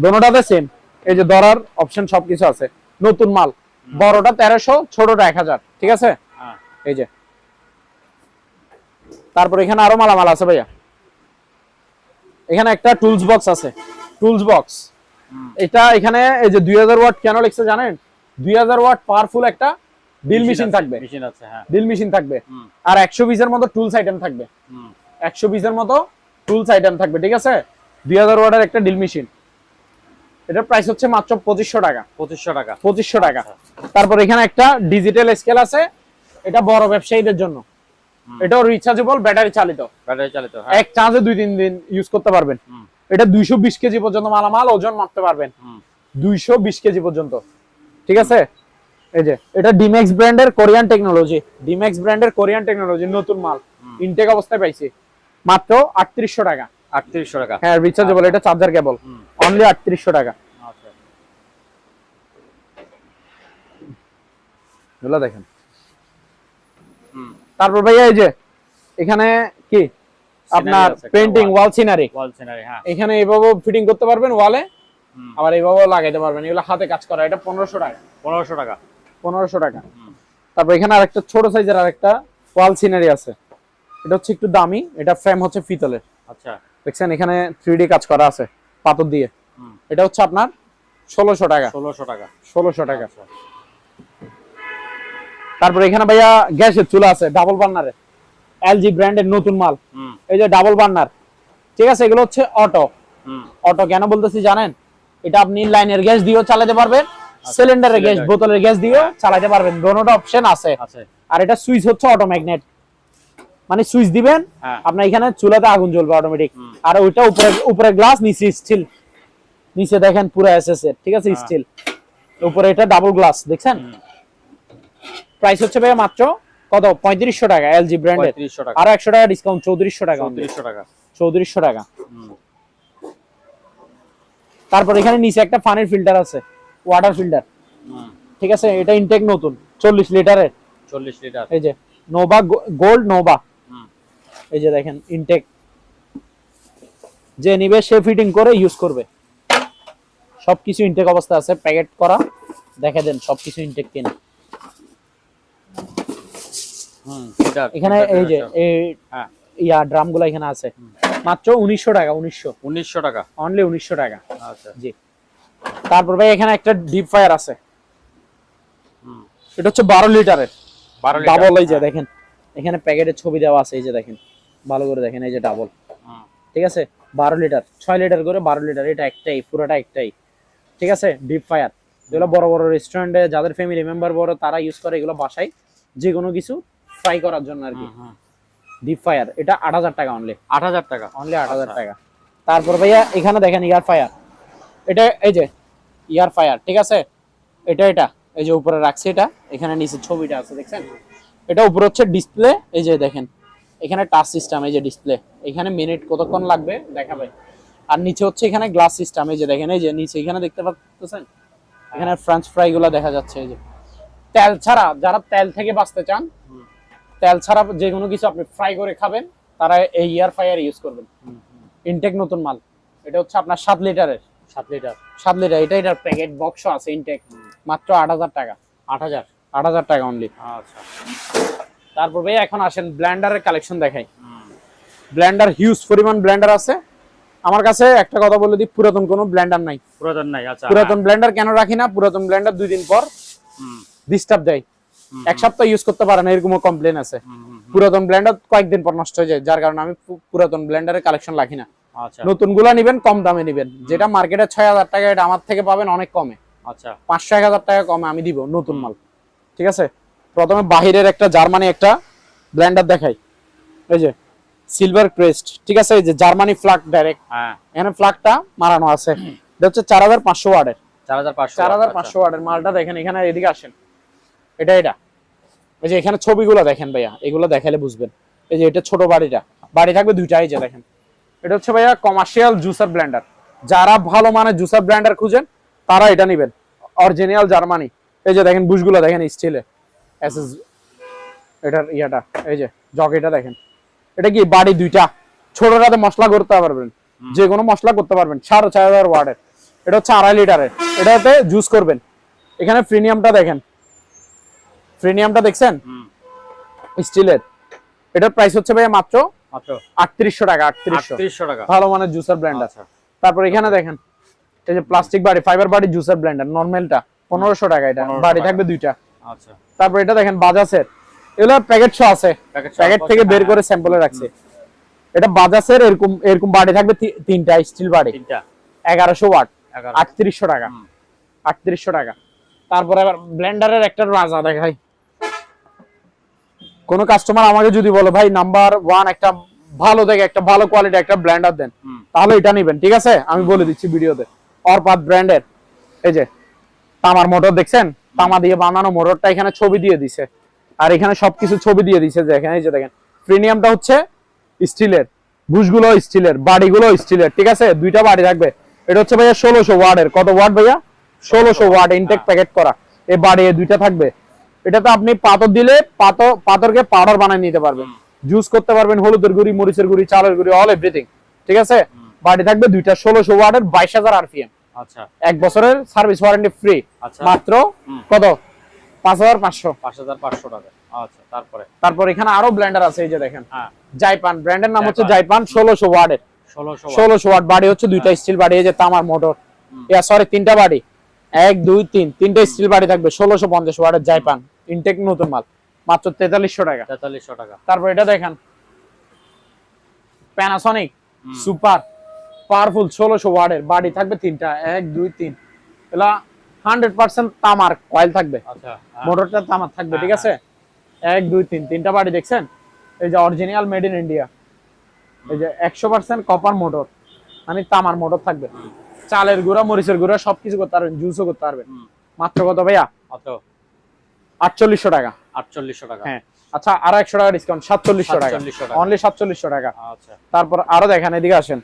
দোনোটাতে সেম, এই যে ধরার অপশন সবকিছু আছে। নতুন মাল, বড়টা 1300, ছোটটা 1000। ঠিক আছে, এই যে। তারপর এখানে আরো মালামাল আছে ভাইয়া, এখানে একটা টুলস বক্স আছে, টুলস বক্স। এটা এখানে এই যে 2000 ওয়াট কেন লিখছে জানেন? 2000 ওয়াট পাওয়ারফুল একটা ড্রিল মেশিন থাকবে, ড্রিল মেশিন থাকবে, আর 120 এর মতো টুলস আইটেম থাকবে, 120 এর মতো টুলস আইটেম থাকবে। ঠিক আছে, 2000 ওয়াটের একটা ড্রিল মেশিন, এটার প্রাইস হচ্ছে মাত্র 2500 টাকা। 2500 টাকা। তারপর এখানে একটা ডিজিটাল স্কেল আছে, এটা বড় ব্যবসায়ীদের জন্য, এটাও রিচার্জেবল, ব্যাটারি চালিত, এক চার্জে 2-3 দিন ইউজ করতে পারবেন। এটা 220 কেজি পর্যন্ত মালামাল ওজন মাপতে পারবেন, 220 কেজি পর্যন্ত। ঠিক আছে, এই যে এটা ডিম্যাক্স ব্র্যান্ডের কোরিয়ান টেকনোলজি, নতুন মাল, ইনটেক অবস্থায় পাইছি, মাত্র 3800 টাকা। 3800 টাকা, হ্যাঁ, রিচার্জেবল, এটা চার্জার কেবল, অনলি 3800 টাকা। আচ্ছা, এগুলো দেখেন। তারপর ভাইয়া এই যে এখানে কি আপনার পেইন্টিং ওয়াল সিনারি, হ্যাঁ, এখানে এইভাবে ফিটিং করতে পারবেন ওয়ালে, আবার এইভাবেও লাগাইতে পারবেন। এগুলো হাতে কাজ করা, এটা 1500 টাকা। 1500 টাকা। তারপর এখানে আরেকটা ছোট সাইজের আরেকটা ওয়াল সিনারি আছে, এটা হচ্ছে একটু দামি, এটা ফ্রেম হচ্ছে পিতলের। আচ্ছা, দেখছেন এখানে 3D কাজ করা আছে পাথর দিয়ে, এটা হচ্ছে আপনার 1600 টাকা। 1600 টাকা। তারপর এখানে ভাইয়া গ্যাসের চুলা আছে, ডাবল বার্নারের, এলজি ব্র্যান্ডের নতুন মাল, এই যে ডাবল বার্নার। ঠিক আছে, এগুলো হচ্ছে অটো কেন বলতেছি জানেন? এটা আপনি লাইনের গ্যাস দিয়েও চালাতে পারবেন, সিলিন্ডারের গ্যাস, বোতলের গ্যাস দিয়েও চালাতে পারবেন, দোনোটা অপশন আছে। আর এটা সুইচ হচ্ছে অটো ম্যাগনেট, মানে সুইচ দিবেন আপনার এখানে চুলাতে আগুন জ্বলবে অটোমেটিক। আর ওইটা উপরে গ্লাস, নিচে স্টিল, নিচে দেখেন পুরো এসএস এর। ঠিক আছে, স্টিল, উপরে এটা ডাবল গ্লাস, দেখছেন। প্রাইস হচ্ছে ভাই মাত্র কত? 3500 টাকা, এলজি ব্র্যান্ডের। আর 100 টাকা ডিসকাউন্ট, 3400 টাকা। 3400 টাকা। তারপর এখানে নিচে একটা পানির ফিল্টার আছে, ওয়াটার ফিল্টার, ঠিক আছে। এটা ইনটেক নতুন 40 লিটারের, 40 লিটার। এই যে নোভা গোল্ড নোভা, এই যে দেখেন ইনটেক, যে নিবে সে ফিটিং করে ইউজ করবে। সবকিছু ইনটেক অবস্থা আছে, প্যাকেট করা, দেখে দেন সবকিছু ইনটেক কিনা। এখানে এই যে ইয়া ড্রামগুলো এখানে আছে, মাত্র 1900 টাকা। 1900 টাকা, অনলি 1900 টাকা। আচ্ছা জি। তারপর ভাই এখানে একটা ডিপ ফায়ার আছে, এটা হচ্ছে 12 লিটারের, 12 লিটার ডাবল। এই যে দেখেন এখানে প্যাকেটের ছবি দেওয়া আছে, এই যে দেখেন ভালো করে দেখেন, এই যে ডাবল, ঠিক আছে। 12 লিটার, 6 লিটার করে 12 লিটার, এটা একটাই, পুরোটা একটাই, ঠিক আছে। ডিপ ফায়ার যেগুলো বড় বড় রেস্টুরেন্টে যাদের ফ্যামিলি মেম্বার বড় তারা ইউজ করে, এগুলো বাসায় যে কোনো কিছু ফ্রাই করার জন্য আর কি। ডিপ ফায়ার এটা 8000 টাকা অনলি, 8000 টাকা, অনলি 8000 টাকা। তারপর ভাইয়া এখানে দেখেন ইয়ার ফায়ার, এটা এই যে ইয়ার ফায়ার, ঠিক আছে। এটা এই যে উপরে রাখছি, এটা এখানে নিচে ছবিটা আছে দেখছেন। এটা উপরে হচ্ছে ডিসপ্লে, এই যে দেখেন এখানে টাচ সিস্টেম, এই যে ডিসপ্লে, এখানে মিনিট কতক্ষণ লাগবে দেখাবে। আর নিচে হচ্ছে এখানে গ্লাস সিস্টেম, এই যে দেখেন, এই যে নিচে এখানে দেখতে পাচ্ছেন, এখানে ফ্রেঞ্চ ফ্রাই গুলা দেখা যাচ্ছে। এই যে তেল ছাড়া, যারা তেল থেকে বাঁচতে চান, তেল ছাড়া যে কোনো কিছু আপনি ফ্রাই করে খাবেন, তারা এই এয়ার ফ্রায়ার ইউজ করবেন। ইনটেক নতুন মাল, এটা হচ্ছে আপনার 7 লিটারের, 7 লিটার। এটার প্যাকেট বক্স আছে ইনটেক, মাত্র 8000 টাকা। 8000 টাকা অনলি। আচ্ছা। তারপর ভাই এখন আসেন ব্লেন্ডারের কালেকশন দেখাই। ব্লেন্ডার হিউজ পরিমাণ ব্লেন্ডার আছে আমার কাছে। একটা কথা বলে দিই, পুরাতন কোনো ব্লেন্ডার নাই, পুরাতন নাই। আচ্ছা, পুরাতন ব্লেন্ডার কেন রাখি না, পুরাতন ব্লেন্ডার 2 দিন পর ডিস্টার্ব দেয়, 1 সপ্তাহ ইউজ করতে পারে না, এরকমও কমপ্লেন আছে। পুরাতন ব্লেন্ডার কয়েকদিন পর নষ্ট হয়ে যায়, যার কারণে আমি পুরাতন ব্লেন্ডারের কালেকশন রাখি না। আচ্ছা। নতুন গুলা নিবেন, কম দামে নিবেন, যেটা মার্কেটে 6000 টাকা, এটা আমার থেকে পাবেন অনেক কমে। আচ্ছা, 500-1000 টাকা কমে আমি দিব নতুন মাল, ঠিক আছে। প্রথমে বাহিরের একটা জার্মানি একটা ব্লেন্ডার দেখাই, এই যে সিলভার ক্রেস্ট, ঠিক আছে। এই যে জার্মানি ফ্ল্যাগ ডাইরেক্ট, এখানে ফ্ল্যাগটা মারানো আছে। এটা হচ্ছে 4500 ওয়াটের, 4500 ওয়াটের মালটা দেখেন। এখানে এদিকে আসেন, এটা এই যে এখানে ছবিগুলো দেখেন ভাইয়া, এগুলো দেখালে বুঝবেন। এই যে এটা ছোট বাড়ি থাকবে 2টা, এই যে দেখেন। এটা হচ্ছে ভাইয়া কমার্শিয়াল জুসার ব্লেন্ডার, যারা ভালো মানের জুসার ব্লেন্ডার খুঁজেন তারা এটা নেবেন, অরিজিনাল জার্মানি। এই যে দেখেন বুশগুলো দেখেন স্টিলের, এসএস এটার ইয়াটা, এই যে জগ, এটা দেখেন। এটা কি বাড়ি 2টা, ছোটটাতে মশলা করতে পারবেন, যে কোনো মশলা করতে পারবেন। 4500 ওয়াটের, এটা হচ্ছে 2.5 লিটারের, এটাতে জুস করবেন। এখানে প্রিমিয়ামটা দেখেন, প্রিমিয়ামটা দেখছেন স্টিলের, এটার প্রাইস হচ্ছে ভাই মাত্র 3800 টাকা। 3800 টাকা, ভালো মানের জুসার ব্লেন্ডার। তারপর এখানে দেখেন এই যে প্লাস্টিক বাড়ি, ফাইবার বাড়ি জুসার ব্লেন্ডার, নরমালটা 1500 টাকা, এটা বাড়ি থাকবে 2টা। আচ্ছা। তারপর এটা দেখেন বাজাজের, এগুলো প্যাকেট শো আছে, প্যাকেট থেকে বের করে স্যাম্পলে রাখছে। এটা বাজাজের, এরকম বাড়ি থাকবে 3টা স্টিল বাড়ি, 1100 ওয়াট, 3800 টাকা। 3800 টাকা। তারপর আবার ব্লেন্ডারের একটা রাজা দেখাই। কোন কাস্টমার আমাকে যদি বলে ভাই নাম্বার 1 একটা ভালো দেখে একটা ভালো কোয়ালিটি একটা ব্লেন্ডার দেন, তাহলে এটা নেবেন, ঠিক আছে। আমি বলে দিচ্ছি ভিডিওতে, অরপাত ব্র্যান্ডের, এই যে তামার মোটর দেখছেন, তামা দিয়ে বানানো মোটরটা এখানে ছবি দিয়ে দিছে, আর এখানে সবকিছু ছবি দিয়ে দিছে। যে এখানে এই যে দেখেন প্রিমিয়ামটা হচ্ছে স্টিলের, বুশগুলো স্টিলের, বাড়িগুলো স্টিলের, ঠিক আছে। 2টা বাড়ি থাকবে। এটা হচ্ছে ভাইয়া 1600 ওয়াটের, কত ওয়াট ভাইয়া? 1600 ওয়াট ইনটেক প্যাকেট করা, এই বাড়ি 2টা থাকবে। এটাতে আপনি পাথর দিলে পাথরকে পাউডার বানিয়ে নিতে পারবেন, জুস করতে পারবেন, হলুদের গুঁড়ি, মরিচের গুঁড়ি, চালের গুঁড়ি, অল এভরিথিং, ঠিক আছে। বাড়ি থাকবে 2টা, 1600 ওয়াটের, 22000 আরপিএম। আচ্ছা। 1 বছরের সার্ভিস ওয়ারেন্টি ফ্রি, মাত্র কত? 5500 টাকা। আচ্ছা। তারপর এখানে আরো ব্লেন্ডার আছে, এই যে দেখেন জাইপান ব্র্যান্ডের নাম হচ্ছে জাইপান, 1600 ওয়াটের, 1600 ওয়াট বাড়ি হচ্ছে 2টা স্টিল বাড়ি, এই যে তামার মোটর, সরি 3টা বাড়ি, 1 2 3 3টা স্টিল বাড়ি থাকবে, 1650 ওয়াটের জাইপান ইনটেক নতুন মাল, মাত্র 4300 টাকা। 4300 টাকা। তারপর এটা দেখেন প্যানাসনিক সুপার পাওয়ারফুল 1600 ওয়াটের, বাড়ি থাকবে 3টা, 1 2 3, এলা 100% তামার কয়েল থাকবে। আচ্ছা। মোটরটা তামার থাকবে, ঠিক আছে। 1 2 3 3টা বাড়ি দেখছেন, এই যে অরিজিনাল মেড ইন ইন্ডিয়া, এই যে 100% কপার মোটর, মানে তামার মোটর থাকবে। চালের গুঁড়া, মরিচের গুঁড়া সবকিছু করতে পারবেন, জুসও করতে পারবেন। মাত্র কত ভাইয়া? মাত্র 4800 টাকা। 4800 টাকা, হ্যাঁ। আচ্ছা, আর 100 টাকা ডিসকাউন্ট, 4700 টাকা, অনলি 4700 টাকা। আচ্ছা। তারপর আরো দেখেন, এদিকে আসেন,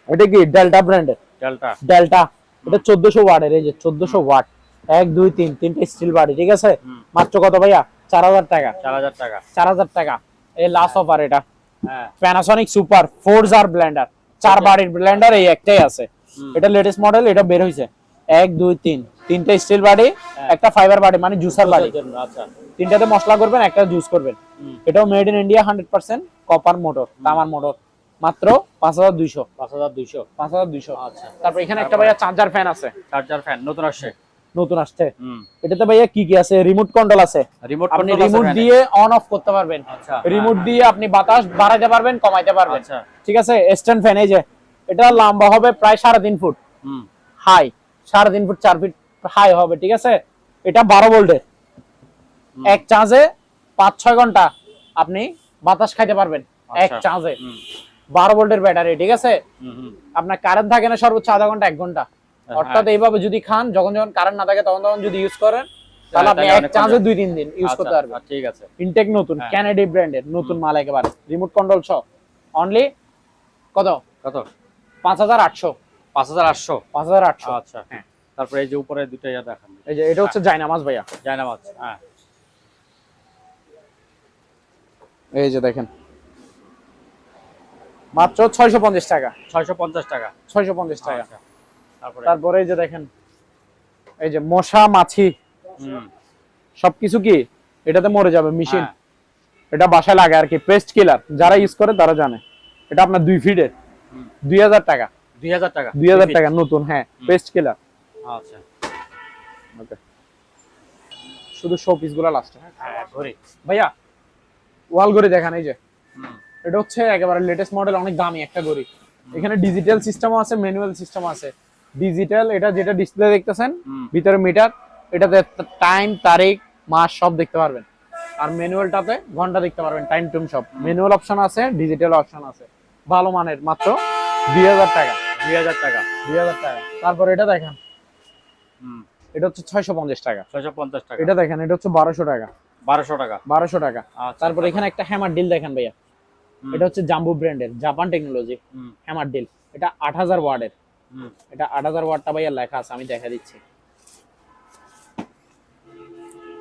এটা কি ডেল্টা ব্র্যান্ডের, ডেল্টা ডেল্টা, এটা 1400 ওয়াটের, এই যে 1400 ওয়াট, 1 2 3 তিনটে স্টিল বাড়ি, ঠিক আছে। মাত্র কত ভাইয়া? 4000 টাকা। 4000 টাকা। 4000 টাকা এই লাস্ট অফার। এটা হ্যাঁ, প্যানাসোনিক সুপার 4 জার ব্লেন্ডার, 4 বাড়ির ব্লেন্ডার, এই একটাই আছে। এটা লেটেস্ট মডেল, এটা বের হইছে 1 2 3 তিনটে স্টিল বাড়ি, একটা ফাইবার বাড়ি মানে জুসার বাড়ি। আচ্ছা, তিনটাতে মশলা করবেন, একটা জুস করবেন। এটাও made in India 100% copper motor, তামার মোটর। মাত্র 5200। 5200। 5200। আচ্ছা, তারপর এখানে একটা ভাইয়া চার্জার ফ্যান আছে, চার্জার ফ্যান নতুন আসছে। নতুন আসছে। এটাতে ভাইয়া কি কি আছে? রিমোট কন্ট্রোল আছে, রিমোট আপনি কন্ট্রোল রিমোট দিয়ে অন অফ করতে পারবেন। আচ্ছা, রিমোট দিয়ে আপনি বাতাস বাড়াইতে পারবেন, কমাইতে পারবেন। আচ্ছা, ঠিক আছে। স্ট্যান্ড ফ্যান, এই যে এটা লম্বা হবে প্রায় 3.5 foot, high 3.5 foot 4 feet high হবে, ঠিক আছে। এটা 12 ভোল্টের, এক চার্জে 5-6 ঘন্টা আপনি বাতাস খাইতে পারবেন এক চার্জে। 12 ভোল্টের ব্যাটারি, ঠিক আছে। আপনার কারেন্ট থাকে না সর্বোচ্চ আধা ঘন্টা 1 ঘন্টা, অর্থাৎ এইভাবে যদি খান, যখন যখন কারেন্ট না থাকে তখন তখন যদি ইউজ করেন, তাহলে আপনি এক চার্জে 2-3 দিন ইউজ করতে পারবেন। ঠিক আছে। ইনটেক নতুন, ক্যানাডি ব্র্যান্ডের নতুন মাল একেবারে, রিমোট কন্ট্রোল সহ। অনলি কত? 5800। 5800। 5800। আচ্ছা, হ্যাঁ। তারপরে এই যে উপরে দুটো ইয়া দেখান, এই যে এটা হচ্ছে জায়নামাজ ভাইয়া, জায়নামাজ। হ্যাঁ, এই যে দেখেন মাত্র 650 টাকা। 650 টাকা। 650 টাকা। আচ্ছা, তারপরে এই যে দেখেন, এই যে মশা মাছি সবকিছু কি এটাতে মরে যাবে, মেশিন। এটা বাসায় লাগে আর কি, পেস্ট কিলার, যারা ইউজ করে তারা জানে। এটা আপনার 2 ফিটের 2000 টাকা। 2000 টাকা। 2000 টাকা নতুন, হ্যাঁ, পেস্ট কিলার। আচ্ছা, ওকে, শুধু শো পিস গুলো লাস্টে। হ্যাঁ, ঘড়ি ভাইয়া ওয়াল ঘড়ি দেখেন, এই যে এটা হচ্ছে একেবারে লেটেস্ট মডেল, অনেক দামি একটা ঘড়ি। এখানে ডিজিটাল সিস্টেমও আছে, ম্যানুয়াল সিস্টেম আছে। ডিজিটাল, এটা যেটা ডিসপ্লে দেখতেছেন ভিতরে মিটার, এটাতে টাইম, তারিখ, মাস সব দেখতে পারবেন। আর ম্যানুয়ালটাতে ঘন্টা দেখতে পারবেন, টাইম টুম সব। ম্যানুয়াল অপশন আছে, ডিজিটাল অপশন আছে, ভালো মানের। মাত্র 2000 টাকা। 2000 টাকা। 2000 টাকা। তারপর এটা দেখেন, এটা হচ্ছে 650 টাকা। 650 টাকা। এটা দেখেন, এটা হচ্ছে 1200 টাকা। 1200 টাকা। 1200 টাকা। আচ্ছা, তারপর এখানে একটা হ্যামার ডিল দেখেন ভাইয়া, এটা হচ্ছে জাম্বো ব্র্যান্ডের, জাপান টেকনোলজি হ্যামার ডিল। এটা 8000 ওয়াটের। এটা 8000 ওয়াটটা ভাইয়া লেখা আছে, আমি দেখা দিচ্ছি।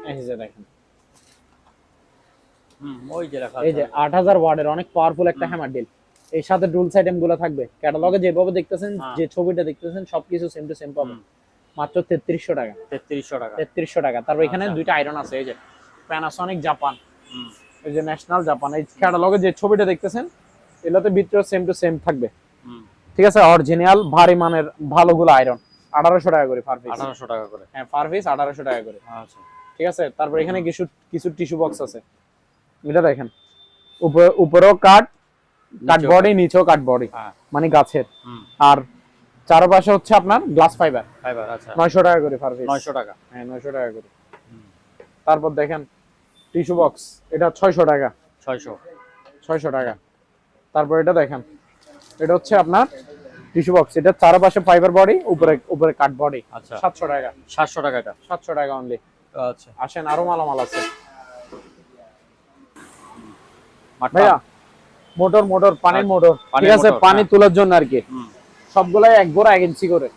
এই যে দেখেন, ওই যে লেখা এই যে 8000 ওয়াটের অনেক পাওয়ারফুল একটা হ্যামার ডিল। এর সাথে টুলস আইটেম গুলো থাকবে, ক্যাটালগে যেভাবে দেখতেছেন, যে ছবিটা দেখতেছেন সবকিছু সেম টু সেম পাবেন। মাত্র 3300 টাকা। 3300 টাকা। 3300 টাকা। তারপর এখানে দুইটা আয়রন আছে, এই যে প্যানাসোনিক জাপান, এই যে ন্যাশনাল জাপান। এই ক্যাটালগে যে ছবিটা দেখতেছেন এগুলোতে ভিতরে সেম টু সেম থাকবে, ঠিক আছে। অরিজিনাল ভারী মানের ভালোগুলো আয়রন 1800 টাকা করে পার পিস। 1800 টাকা করে, হ্যাঁ, পার পিস 1800 টাকা করে। আচ্ছা, ঠিক আছে। তারপর এখানে কিছু কিছু টিস্যু বক্স আছে, এটা দেখেন, উপরেও কাট বডি, নিচেও কাট বডি, মানে গাছের। আর চারপাশে হচ্ছে আপনার গ্লাস ফাইবার। আচ্ছা, 900 টাকা করে পার পিস। 900 টাকা। হ্যাঁ, 900 টাকা করে। তারপর দেখেন টিস্যু বক্স, এটা 600 টাকা। 600 টাকা। তারপর এটা দেখেন, এটা হচ্ছে আপনার টিস্যু বক্স, এটা চারপাশে ফাইবার বডি, উপরে কাট বডি। আচ্ছা, 700 টাকা। 700 টাকা এটা। 700 টাকা অনলি। আচ্ছা, আসেন, আরো মালামাল আছে ভাইয়া। মোটর পানির মোটর, ঠিক আছে, পানি তোলার জন্য আর কি। সবগুলাই এক গোড়া 1 ইঞ্চি করে,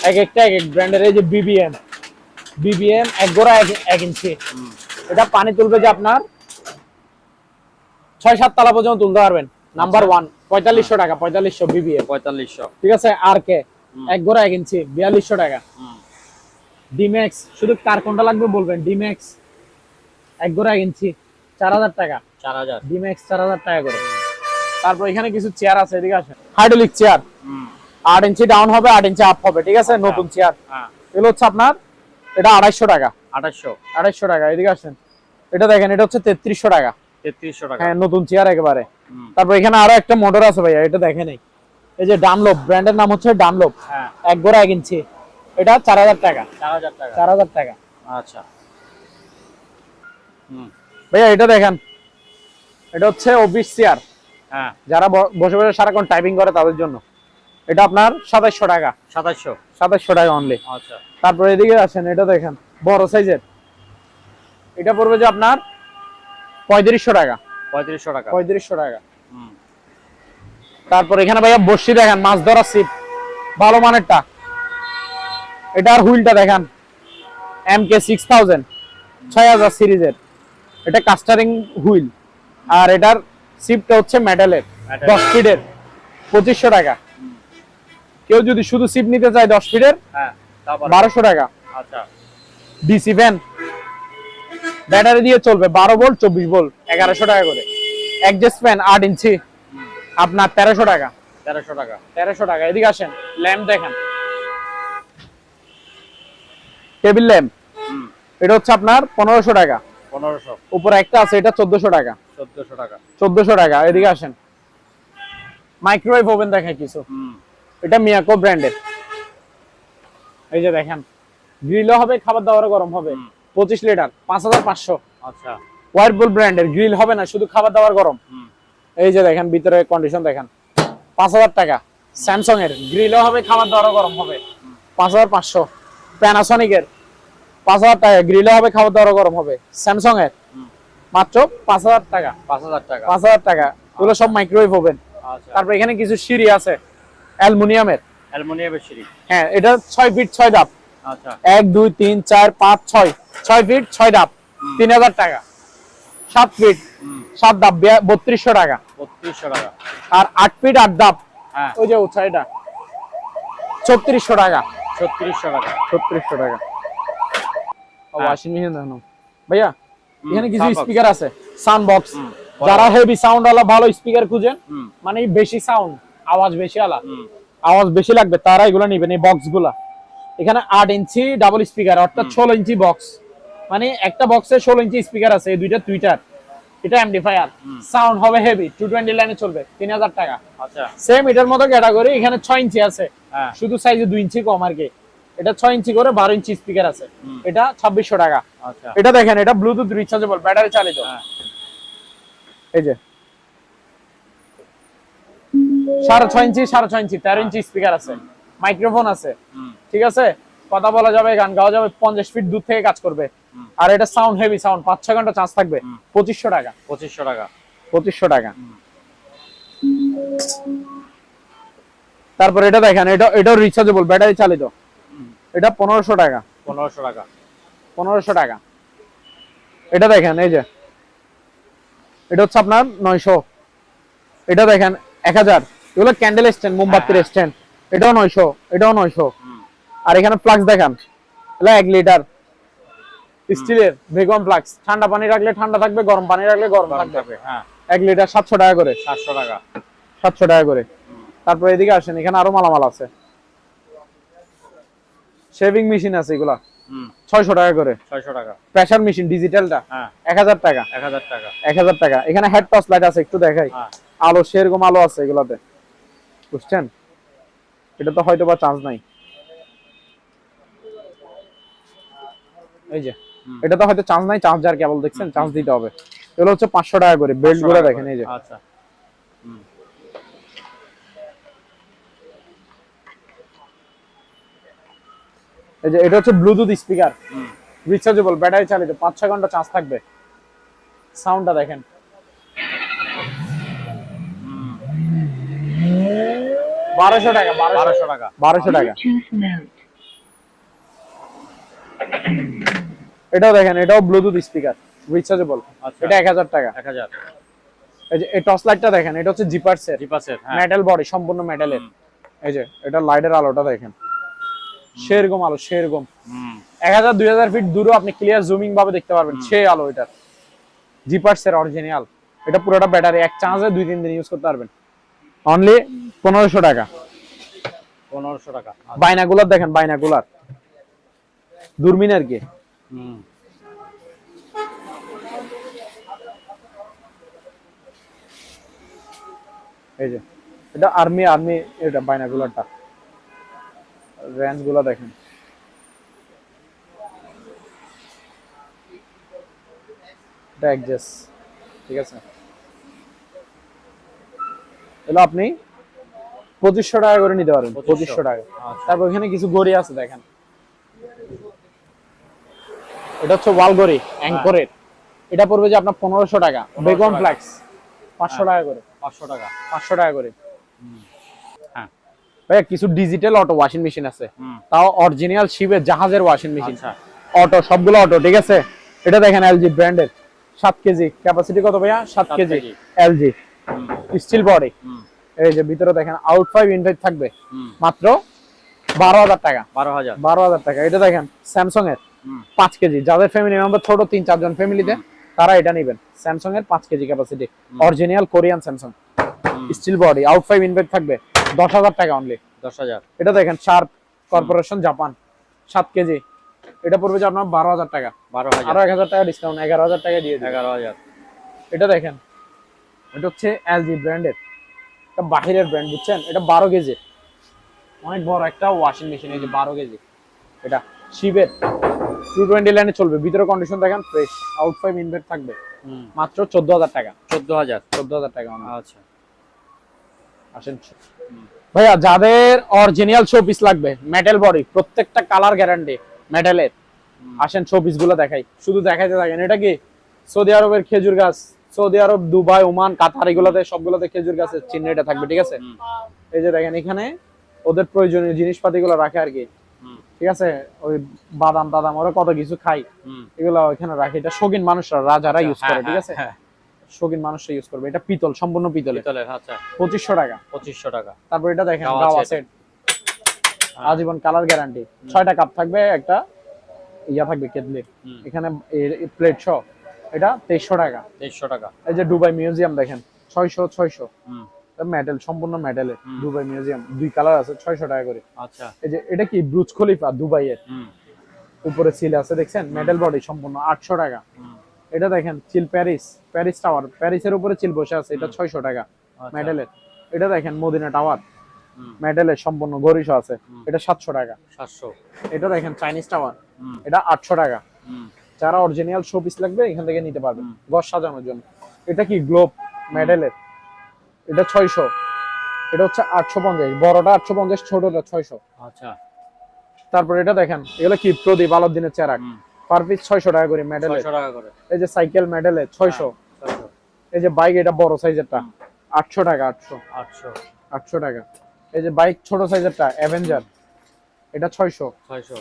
এক একটা এক এক ব্র্যান্ডের। এই যে বিবিএম এক গোড়া 1 ইঞ্চি। এটা পানি তুলবে যে আপনার 6-7 তলা পর্যন্ত তুলতে পারবেন। নাম্বার 1 4500 টাকা। 4500 বিবিএম 4500, ঠিক আছে। আর কে এক গোড়া 1 ইঞ্চি 4200 টাকা। ডিম্যাক্স, শুধু কার কোনটা লাগবে বলবেন। ডিম্যাক্স এক গোড়া 1 ইঞ্চি 4000 টাকা। 4000। ডিম্যাক্স 4000 টাকা করে। তারপর এখানে কিছু চেয়ার আছে, এদিকে আসেন। হাইড্রোলিক চেয়ার 8 ইঞ্চি ডাউন হবে, 8 ইঞ্চি আপ হবে, ঠিক আছে। নতুন চেয়ার এগুলো হচ্ছে আপনার, এটা 250 টাকা। 250 টাকা। এদিকে আসেন, এটা দেখেন, এটা হচ্ছে 3300 টাকা। 3300 টাকা। হ্যাঁ, নতুন চেয়ার একেবারে। তারপর এখানে আরো একটা মোটর আছে ভাইয়া, এটা দেখেন, এই যে ডানলোপ ব্র্যান্ডের নাম হচ্ছে ডানলোপ, এক গোড়া 1 ইঞ্চি। এটা 4000 টাকা। 4000 টাকা। আচ্ছা, ভাইয়া এটা দেখেন, এটা হচ্ছে অফিস চেয়ার, যারা বসে বসে সারাক্ষণ টাইপিং করে তাদের জন্য। এটা আপনার 2700 টাকা। 2700 টাকা অনলি। আচ্ছা, তারপর এদিকে আসেন, এটা দেখেন বড় সাইজের, এটা পড়বে যে আপনার 3500 টাকা। 3500 টাকা। তারপর এখানে ভাইয়া বসি দেখেন, মাছ ধরা সিপ, ভালো মানেরটা। এটার হুইলটা দেখেন MK6000 6000 সিরিজের, এটা কাস্টারিং হুইল। আর এটার সিপটা হচ্ছে মেটালের 10 ফিটের 2500 টাকা। কেউ যদি শুধু সিপ নিতে চায় 10 ফিটের, হ্যাঁ 1200 টাকা। আচ্ছা ডিসি ফ্যান ব্যাটারি দিয়ে চলবে, 12 ভোল্ট 24 ভোল্ট, 1100 টাকা করে। অ্যাডজাস্ট ফ্যান 8 ইঞ্চি, আপনার 1300 টাকা। 1300 টাকা। 1300 টাকা। এদিকে আসেন, ল্যাম্প দেখেন, টেবিল ল্যাম্প, এটা হচ্ছে আপনার 1500 টাকা। 1500। উপরে একটা আছে, এটা 1400 টাকা। 1400 টাকা। 1400 টাকা। এদিকে আসেন, মাইক্রোওয়েভ ওভেন দেখায় কিছু, এটা মিয়াকো ব্র্যান্ডের। এই যে দেখেন, গ্রিলও হবে, খাবার দাবার গরম হবে। 25 লিটার 5500। আচ্ছা ওয়ারপুল ব্র্যান্ডের, গ্রিল হবে না, শুধু খাবার দাবার গরম। এই যে দেখেন ভিতরে কন্ডিশন দেখেন, 5000 টাকা। স্যামসাং এর, গ্রিলও হবে, খাবার দাবার গরম হবে, 5500। প্যানাসনিকের 5000 টাকা, গ্রিলও হবে, খাবার দাবার গরম হবে। স্যামসাং এর মাত্র 5000 টাকা। 5000 টাকা। 5000 টাকা। এগুলো সব মাইক্রোওয়েভ ওভেন। আচ্ছা তারপর এখানে কিছু সিঁড়ি আছে অ্যালুমিনিয়ামের। অ্যালুমিনিয়ামের সিঁড়ি। হ্যাঁ, এটা 6 ফিট 6 ধাপ। আচ্ছা 1 2 3 4 5 6, 6 ফিট 6 ধাপ, 3000 টাকা। 7 ফিট 7 ধাপ 3200 টাকা। 3200 টাকা। আর 8 ফিট 8 ধাপ, হ্যাঁ ওই যে উচ্চতা 3600 টাকা। 3600 টাকা। 3600 টাকা। হ্যাঁ। ওয়াশিং মেশিন দেখুন ভাইয়া, এখানে কিছু sound box। স্পিকার আছে, সাউন্ড বক্স। বড়। যারা হেভি সাউন্ড वाला ভালো স্পিকার খুঁজেন, হুম। মানে বেশি সাউন্ড, আওয়াজ বেশি আলা, হুম। আওয়াজ বেশি লাগবে, তারা এগুলো নেবেন, এই বক্স গুলা। এখানে 8 ইঞ্চি ডাবল স্পিকার, অর্থাৎ 16 ইঞ্চি বক্স, মানে একটা বক্সে 16 ইঞ্চি স্পিকার আছে। এই দুইটা টুইটার, এটা এমপ্লিফায়ার, সাউন্ড হবে হেভি, 220 লাইনে চলবে, 3000 টাকা। আচ্ছা সেম এটার মতো ক্যাটাগরি, এখানে 6 ইঞ্চি আছে, হ্যাঁ শুধু সাইজে 2 ইঞ্চি কম আর কি। এটা 6 ইঞ্চি করে 12 ইঞ্চি স্পিকার আছে, এটা 2600 টাকা। আচ্ছা এটা দেখেন, এটা ব্লুটুথ রিচার্জেবল, ব্যাটারি চালিত। হ্যাঁ এই যে 6.5 ইঞ্চি 6.5 ইঞ্চি 13 ইঞ্চি স্পিকার আছে, মাইক্রোফোন আছে, ঠিক আছে, কথা বলা যাবে, গান গাওয়া যাবে, 50 ফিট দূর থেকে কাজ করবে। আর এটা সাউন্ড হেভি সাউন্ড, 5-6 ঘন্টা চার্জ থাকবে, 2500 টাকা। 2500 টাকা। 2500 টাকা। তারপর এটা দেখেন, এটাও রিচার্জেবল, ব্যাটারি চালিত, এটা 1500 টাকা। 1500 টাকা। 1500 টাকা। এটা দেখেন, এই যে এটা হচ্ছে আপনার 900। এটা দেখেন 1000। এগুলো ক্যান্ডেল স্ট্যান্ড, মোমবাতির স্ট্যান্ড, এটাও 900, এটাও 900। আর এখানে ফ্লাক্স দেখেন, এটা 1 লিটার স্টিলের ভেকুয়াম ফ্লাক্স, ঠান্ডা পানি রাখলে ঠান্ডা থাকবে, গরম পানি রাখলে গরম থাকবে। হ্যাঁ 1 লিটার 700 টাকা করে। 700 টাকা। 700 টাকা করে। তারপর এদিকে আসেন, এখানে আরো মালামাল আছে, শেভিং মেশিন আছে, এগুলা 600 টাকা করে। 600 টাকা। প্রেসার মেশিন ডিজিটালটা হ্যাঁ 1000 টাকা। 1000 টাকা। 1000 টাকা। এখানে হেড টর্চ লাইট আছে, একটু দেখাই, হ্যাঁ আলো সেরকম আলো আছে এগুলাতে, বুঝছেন? এটা তো হয়তো বা চার্জ নাই, এই যে এটা তো হয়তো চার্জ নাই, চার্জার কেবল দেখছেন, চার্জ দিতে হবে। এগুলো হচ্ছে 500 টাকা করে। বেল্ট গুলো দেখেন, এই যে আচ্ছা এই যে এটা হচ্ছে ব্লুটুথ স্পিকার, রিচার্জেবল, ব্যাটারি চালিত, 5-6 ঘন্টা চার্জ থাকবে। সাউন্ডটা দেখেন, 1200 টাকা। 1200 টাকা। 1200 টাকা। এটাও দেখেন, এটাও ব্লুটুথ স্পিকার, রিচার্জেবল, আচ্ছা। এটা 1000 টাকা। 1000। এই যে এই টর্চ লাইটটা দেখেন, এটা হচ্ছে জিপার্সের, জিপাসের। হ্যাঁ মেটাল বডি, সম্পূর্ণ মেটালের। এই যে এটা লাইটের আলোটা দেখেন, সেরকম আলো, সেরকম 1000-2000 ফিট দূরও আপনি ক্লিয়ার জুমিং ভাবে দেখতে পারবেন, সেই আলো এটা। জিপার্সের অরিজিনাল, এটা পুরোটা ব্যাটারি, এক চার্জে 2-3 দিন ইউজ করতে পারবেন। অনলি 1500 টাকা। 1500 টাকা। বাইনাকুলার দেখেন, বাইনাকুলার, দূরবীন আর কি। এই যে এটা আর্মি, এটা বাইনাকুলারটা, রেঞ্জ গুলো দেখেন। এটা অ্যাডজাস্ট, ঠিক আছে, এগুলো আপনি 2500 টাকা করে নিতে পারবেন, 2500 টাকা। তারপর এখানে কিছু গড়ি আছে দেখেন, এটা হচ্ছে ওয়াল গড়ি অ্যাঙ্করের, এটা পড়বে যে আপনার 1500 টাকা। বেগম ফ্ল্যাক্স 500 টাকা করে। 500 টাকা। 500 টাকা করে। হ্যাঁ ভাইয়া কিছু ডিজিটাল অটো ওয়াশিং মেশিন আছে, হুম। তাও অরিজিনাল শিপের জাহাজের ওয়াশিং মেশিন, আচ্ছা অটো, সবগুলো অটো, ঠিক আছে। এটা দেখেন এলজি ব্র্যান্ডের, 7 কেজি ক্যাপাসিটি, কত ভাইয়া? 7 7 কেজি কেজি। এলজি হুম স্টিল বডি। হুম এই যে ভিতরে দেখেন আউট 5 ইনভাইট থাকবে, হুম। মাত্র 12,000 টাকা। 12,000। 12,000 টাকা। এটা দেখেন স্যামসাং এর হুম 5 কেজি, যাদের ফ্যামিলি মেম্বার ছোট 3-4 জন ফ্যামিলিতে, তারা এটা নেবেন। স্যামসাং এর 5 KG capacity, original Korean Samsung, হুম। স্টিল বডি, আউট 5 ইনভাইট থাকবে, 10,000 টাকা অনলি। 10,000। এটা দেখেন শার্প কর্পোরেশন জাপান, 7 কেজি, এটা পড়বে যে আপনার 12,000 টাকা। 12,000। আরো 1,000 টাকা ডিসকাউন্ট, 11,000 টাকা দিয়ে দিই। 11,000। এটা দেখেন, এটা হচ্ছে এলজি ব্র্যান্ডের, এটা বাহিরের ব্র্যান্ড, বুঝছেন? এটা 12 কেজি, অনেক বড় একটা ওয়াশিং মেশিন। এই যে 12 কেজি, এটা শিবের 220 লাইনে চলবে, ভিতরে কন্ডিশন দেখেন ফ্রেশ, আউট 5 ইনভার্ট থাকবে, হুম। মাত্র 14,000 টাকা। 14,000। 14,000 টাকা অনলি। আচ্ছা। আসেন ভাইয়া, যাদের অরিজিনাল শোপিস লাগবে, মেটাল বডি, প্রত্যেকটা কালার গ্যারান্টি মেটালের, আসেন শোপিস গুলো দেখাই, শুধু দেখাইতে থাকেন। এটা কি সৌদি আরবের খেজুর গাছ, সৌদি আরব, দুবাই, ওমান, কাতার, এগুলোতে সবগুলোতে খেজুর গাছের চিহ্ন এটা থাকবে, ঠিক আছে। হুম এই যে দেখেন এখানে ওদের প্রয়োজনীয় জিনিসপাতি গুলো রাখে আর কি, হুম ঠিক আছে। ওই বাদাম টাদাম, ওরা কত কিছু খাই, হুম। এগুলো এখানে রাখে। এটা শৌখিন মানুষরা, রাজারা ইউজ করে, ঠিক আছে। হ্যাঁ। শৌখিন মানুষরা ইউজ করবে। এটা পিতল, সম্পূর্ণ পিতলের, পিতলের। আচ্ছা 2500 টাকা। 2500 টাকা। তারপর এটা দেখেন গাওয়া গাওয়া set। সেট, আজীবন কালার গ্যারান্টি, 6টা কাপ থাকবে, একটা ইয়া থাকবে কেটলি, হুম। এখানে প্লেট সহ, এটা 2300 টাকা। 2300 টাকা। এই যে দুবাই মিউজিয়াম দেখেন, 600। হুম। মেটাল, সম্পূর্ণ মেটালের হুম। দুবাই মিউজিয়াম, 2 কালার আছে, 600 টাকা করে। আচ্ছা। এই যে এটা কি ব্রুজ খলিফা দুবাইয়ের, হুম উপরে সিল আছে দেখছেন, মেটাল বডি সম্পূর্ণ, 800 টাকা। হুম। এটা দেখেন চিল প্যারিস, প্যারিস টাওয়ার, প্যারিসের উপরে চিল বসে আছে, এটা 600 টাকা আচ্ছা। মেটালের। এটা দেখেন মদিনা টাওয়ার, হুম। মেটালের সম্পূর্ণ গরিষ আছে, হুম। এটা 700 টাকা। 700। এটা দেখেন চাইনিজ টাওয়ার, হুম এটা 800 টাকা। হুম যারা অরিজিনাল শো পিস লাগবে এখান থেকে নিতে পারবেন, হুম। ঘর সাজানোর জন্য। এটা কি গ্লোব মেডেলের, এটা 600, এটা হচ্ছে 850, বড়টা 850, ছোটটা 600। আচ্ছা। তারপর এটা দেখেন, এগুলো কি প্রদীপ আলাউদ্দিনের চেরাক, হুম। পার পিস 600 টাকা করে মেডেলের। 600 টাকা করে। এই যে সাইকেল মেডেলের 600। 600। এই যে বাইক, এটা বড় সাইজেরটা, হুম। 800 টাকা। 800 800। 800 টাকা। এই যে বাইক ছোট সাইজেরটা অ্যাভেঞ্জার, এটা 600। 600।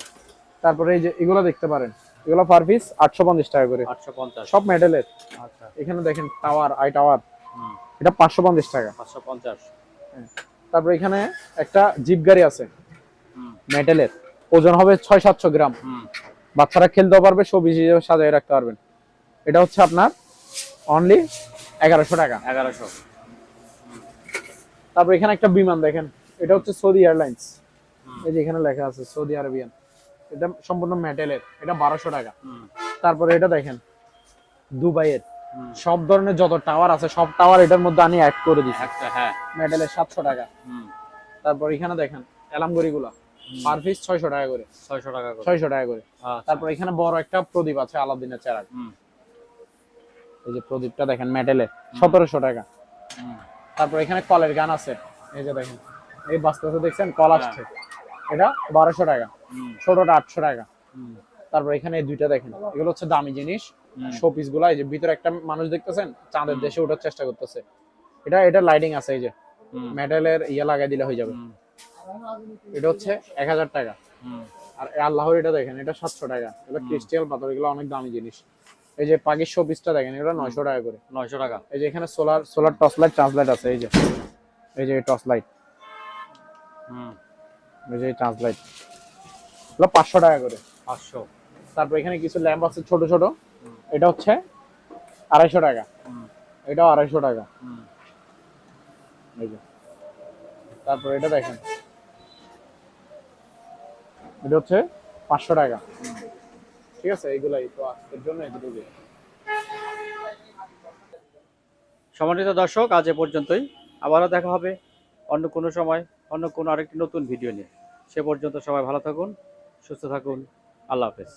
তারপরে এই যে এগুলো দেখতে পারেন, এগুলো পার পিস 850 টাকা করে, 850। সব মেডেলের। আচ্ছা। এখানে দেখেন টাওয়ার, আই টাওয়ার, হুম। এটা 550 টাকা। 550। তারপর এখানে একটা জিপ গাড়ি আছে হুম মেটালের, ওজন হবে 600-700 গ্রাম, হুম। বাচ্চারা খেলতেও পারবে, সবজি হিসেবে সাজিয়ে রাখতে পারবেন। এটা হচ্ছে আপনার অনলি 1100 টাকা। 1100। তারপর এখানে একটা বিমান দেখেন, এটা হচ্ছে সৌদি এয়ারলাইন্স, হুম। এই যে এখানে লেখা আছে সৌদি আরবিয়ান, এটা সম্পূর্ণ মেটালের, এটা 1200 টাকা। হুম তারপরে এটা দেখেন দুবাইয়ের, হুম। সব ধরনের যত টাওয়ার আছে সব টাওয়ার এটার মধ্যে আমি অ্যাড করে দিচ্ছি, একটা, হ্যাঁ। মেটালের, 700 টাকা। হুম। তারপর এখানে দেখেন অ্যালামগড়ি গুলা, পার পিস 600 টাকা করে, 600 টাকা করে। 600 টাকা করে। আচ্ছা। তারপর এখানে বড় একটা প্রদীপ আছে আলাউদ্দিনের চেরাক, হুম এই যে প্রদীপটা দেখেন মেটালের, 1700 টাকা। হুম। তারপর এখানে কলের গান আছে, এই যে দেখেন, এই বাস্তবে দেখছেন কল আসছে, এটা 1200 টাকা। হুম ছোটটা 800 টাকা। হুম। তারপর এখানে এই দুইটা দেখেন, এগুলো হচ্ছে দামি জিনিস, হুম। শো পিস গুলা। এই যে ভিতরে একটা মানুষ দেখতেছেন, চাঁদের দেশে ওঠার চেষ্টা করতেছে, এটা লাইটিং আছে, এই যে হুম। মেটালের ইয়ে লাগাই দিলে হয়ে যাবে। হুম। এটা হচ্ছে 1000 টাকা। হুম। আর আল্লাহর এটা দেখেন, এটা 700 টাকা। এগুলো ক্রিস্টাল পাথর, এগুলো অনেক দামি জিনিস। এই যে পাখির শো পিসটা দেখেন, এটা 900 টাকা করে। 900 টাকা। এই যে এখানে সোলার টর্চ লাইট, ট্রান্সলাইট আছে, এই যে টর্চ লাইট, হুম। এই যে টর্চ লাইট, এগুলো 500 টাকা করে। 500। তারপর এখানে কিছু ল্যাম্প আছে ছোট ছোট, এটা হচ্ছে 250 টাকা, হুম এটাও 250 টাকা। হুম। এই যে তারপর এটা দেখেন, এটা হচ্ছে 500 টাকা। ঠিক আছে, এইগুলাই তো আজকের জন্য এগুলো। সম্মানিত দর্শক, আজ এ পর্যন্তই। আবারও দেখা হবে অন্য কোনো সময়, অন্য কোনো আরেকটি নতুন ভিডিও নিয়ে। সে পর্যন্ত সবাই ভালো থাকুন, সুস্থ থাকুন। আল্লাহ হাফেজ।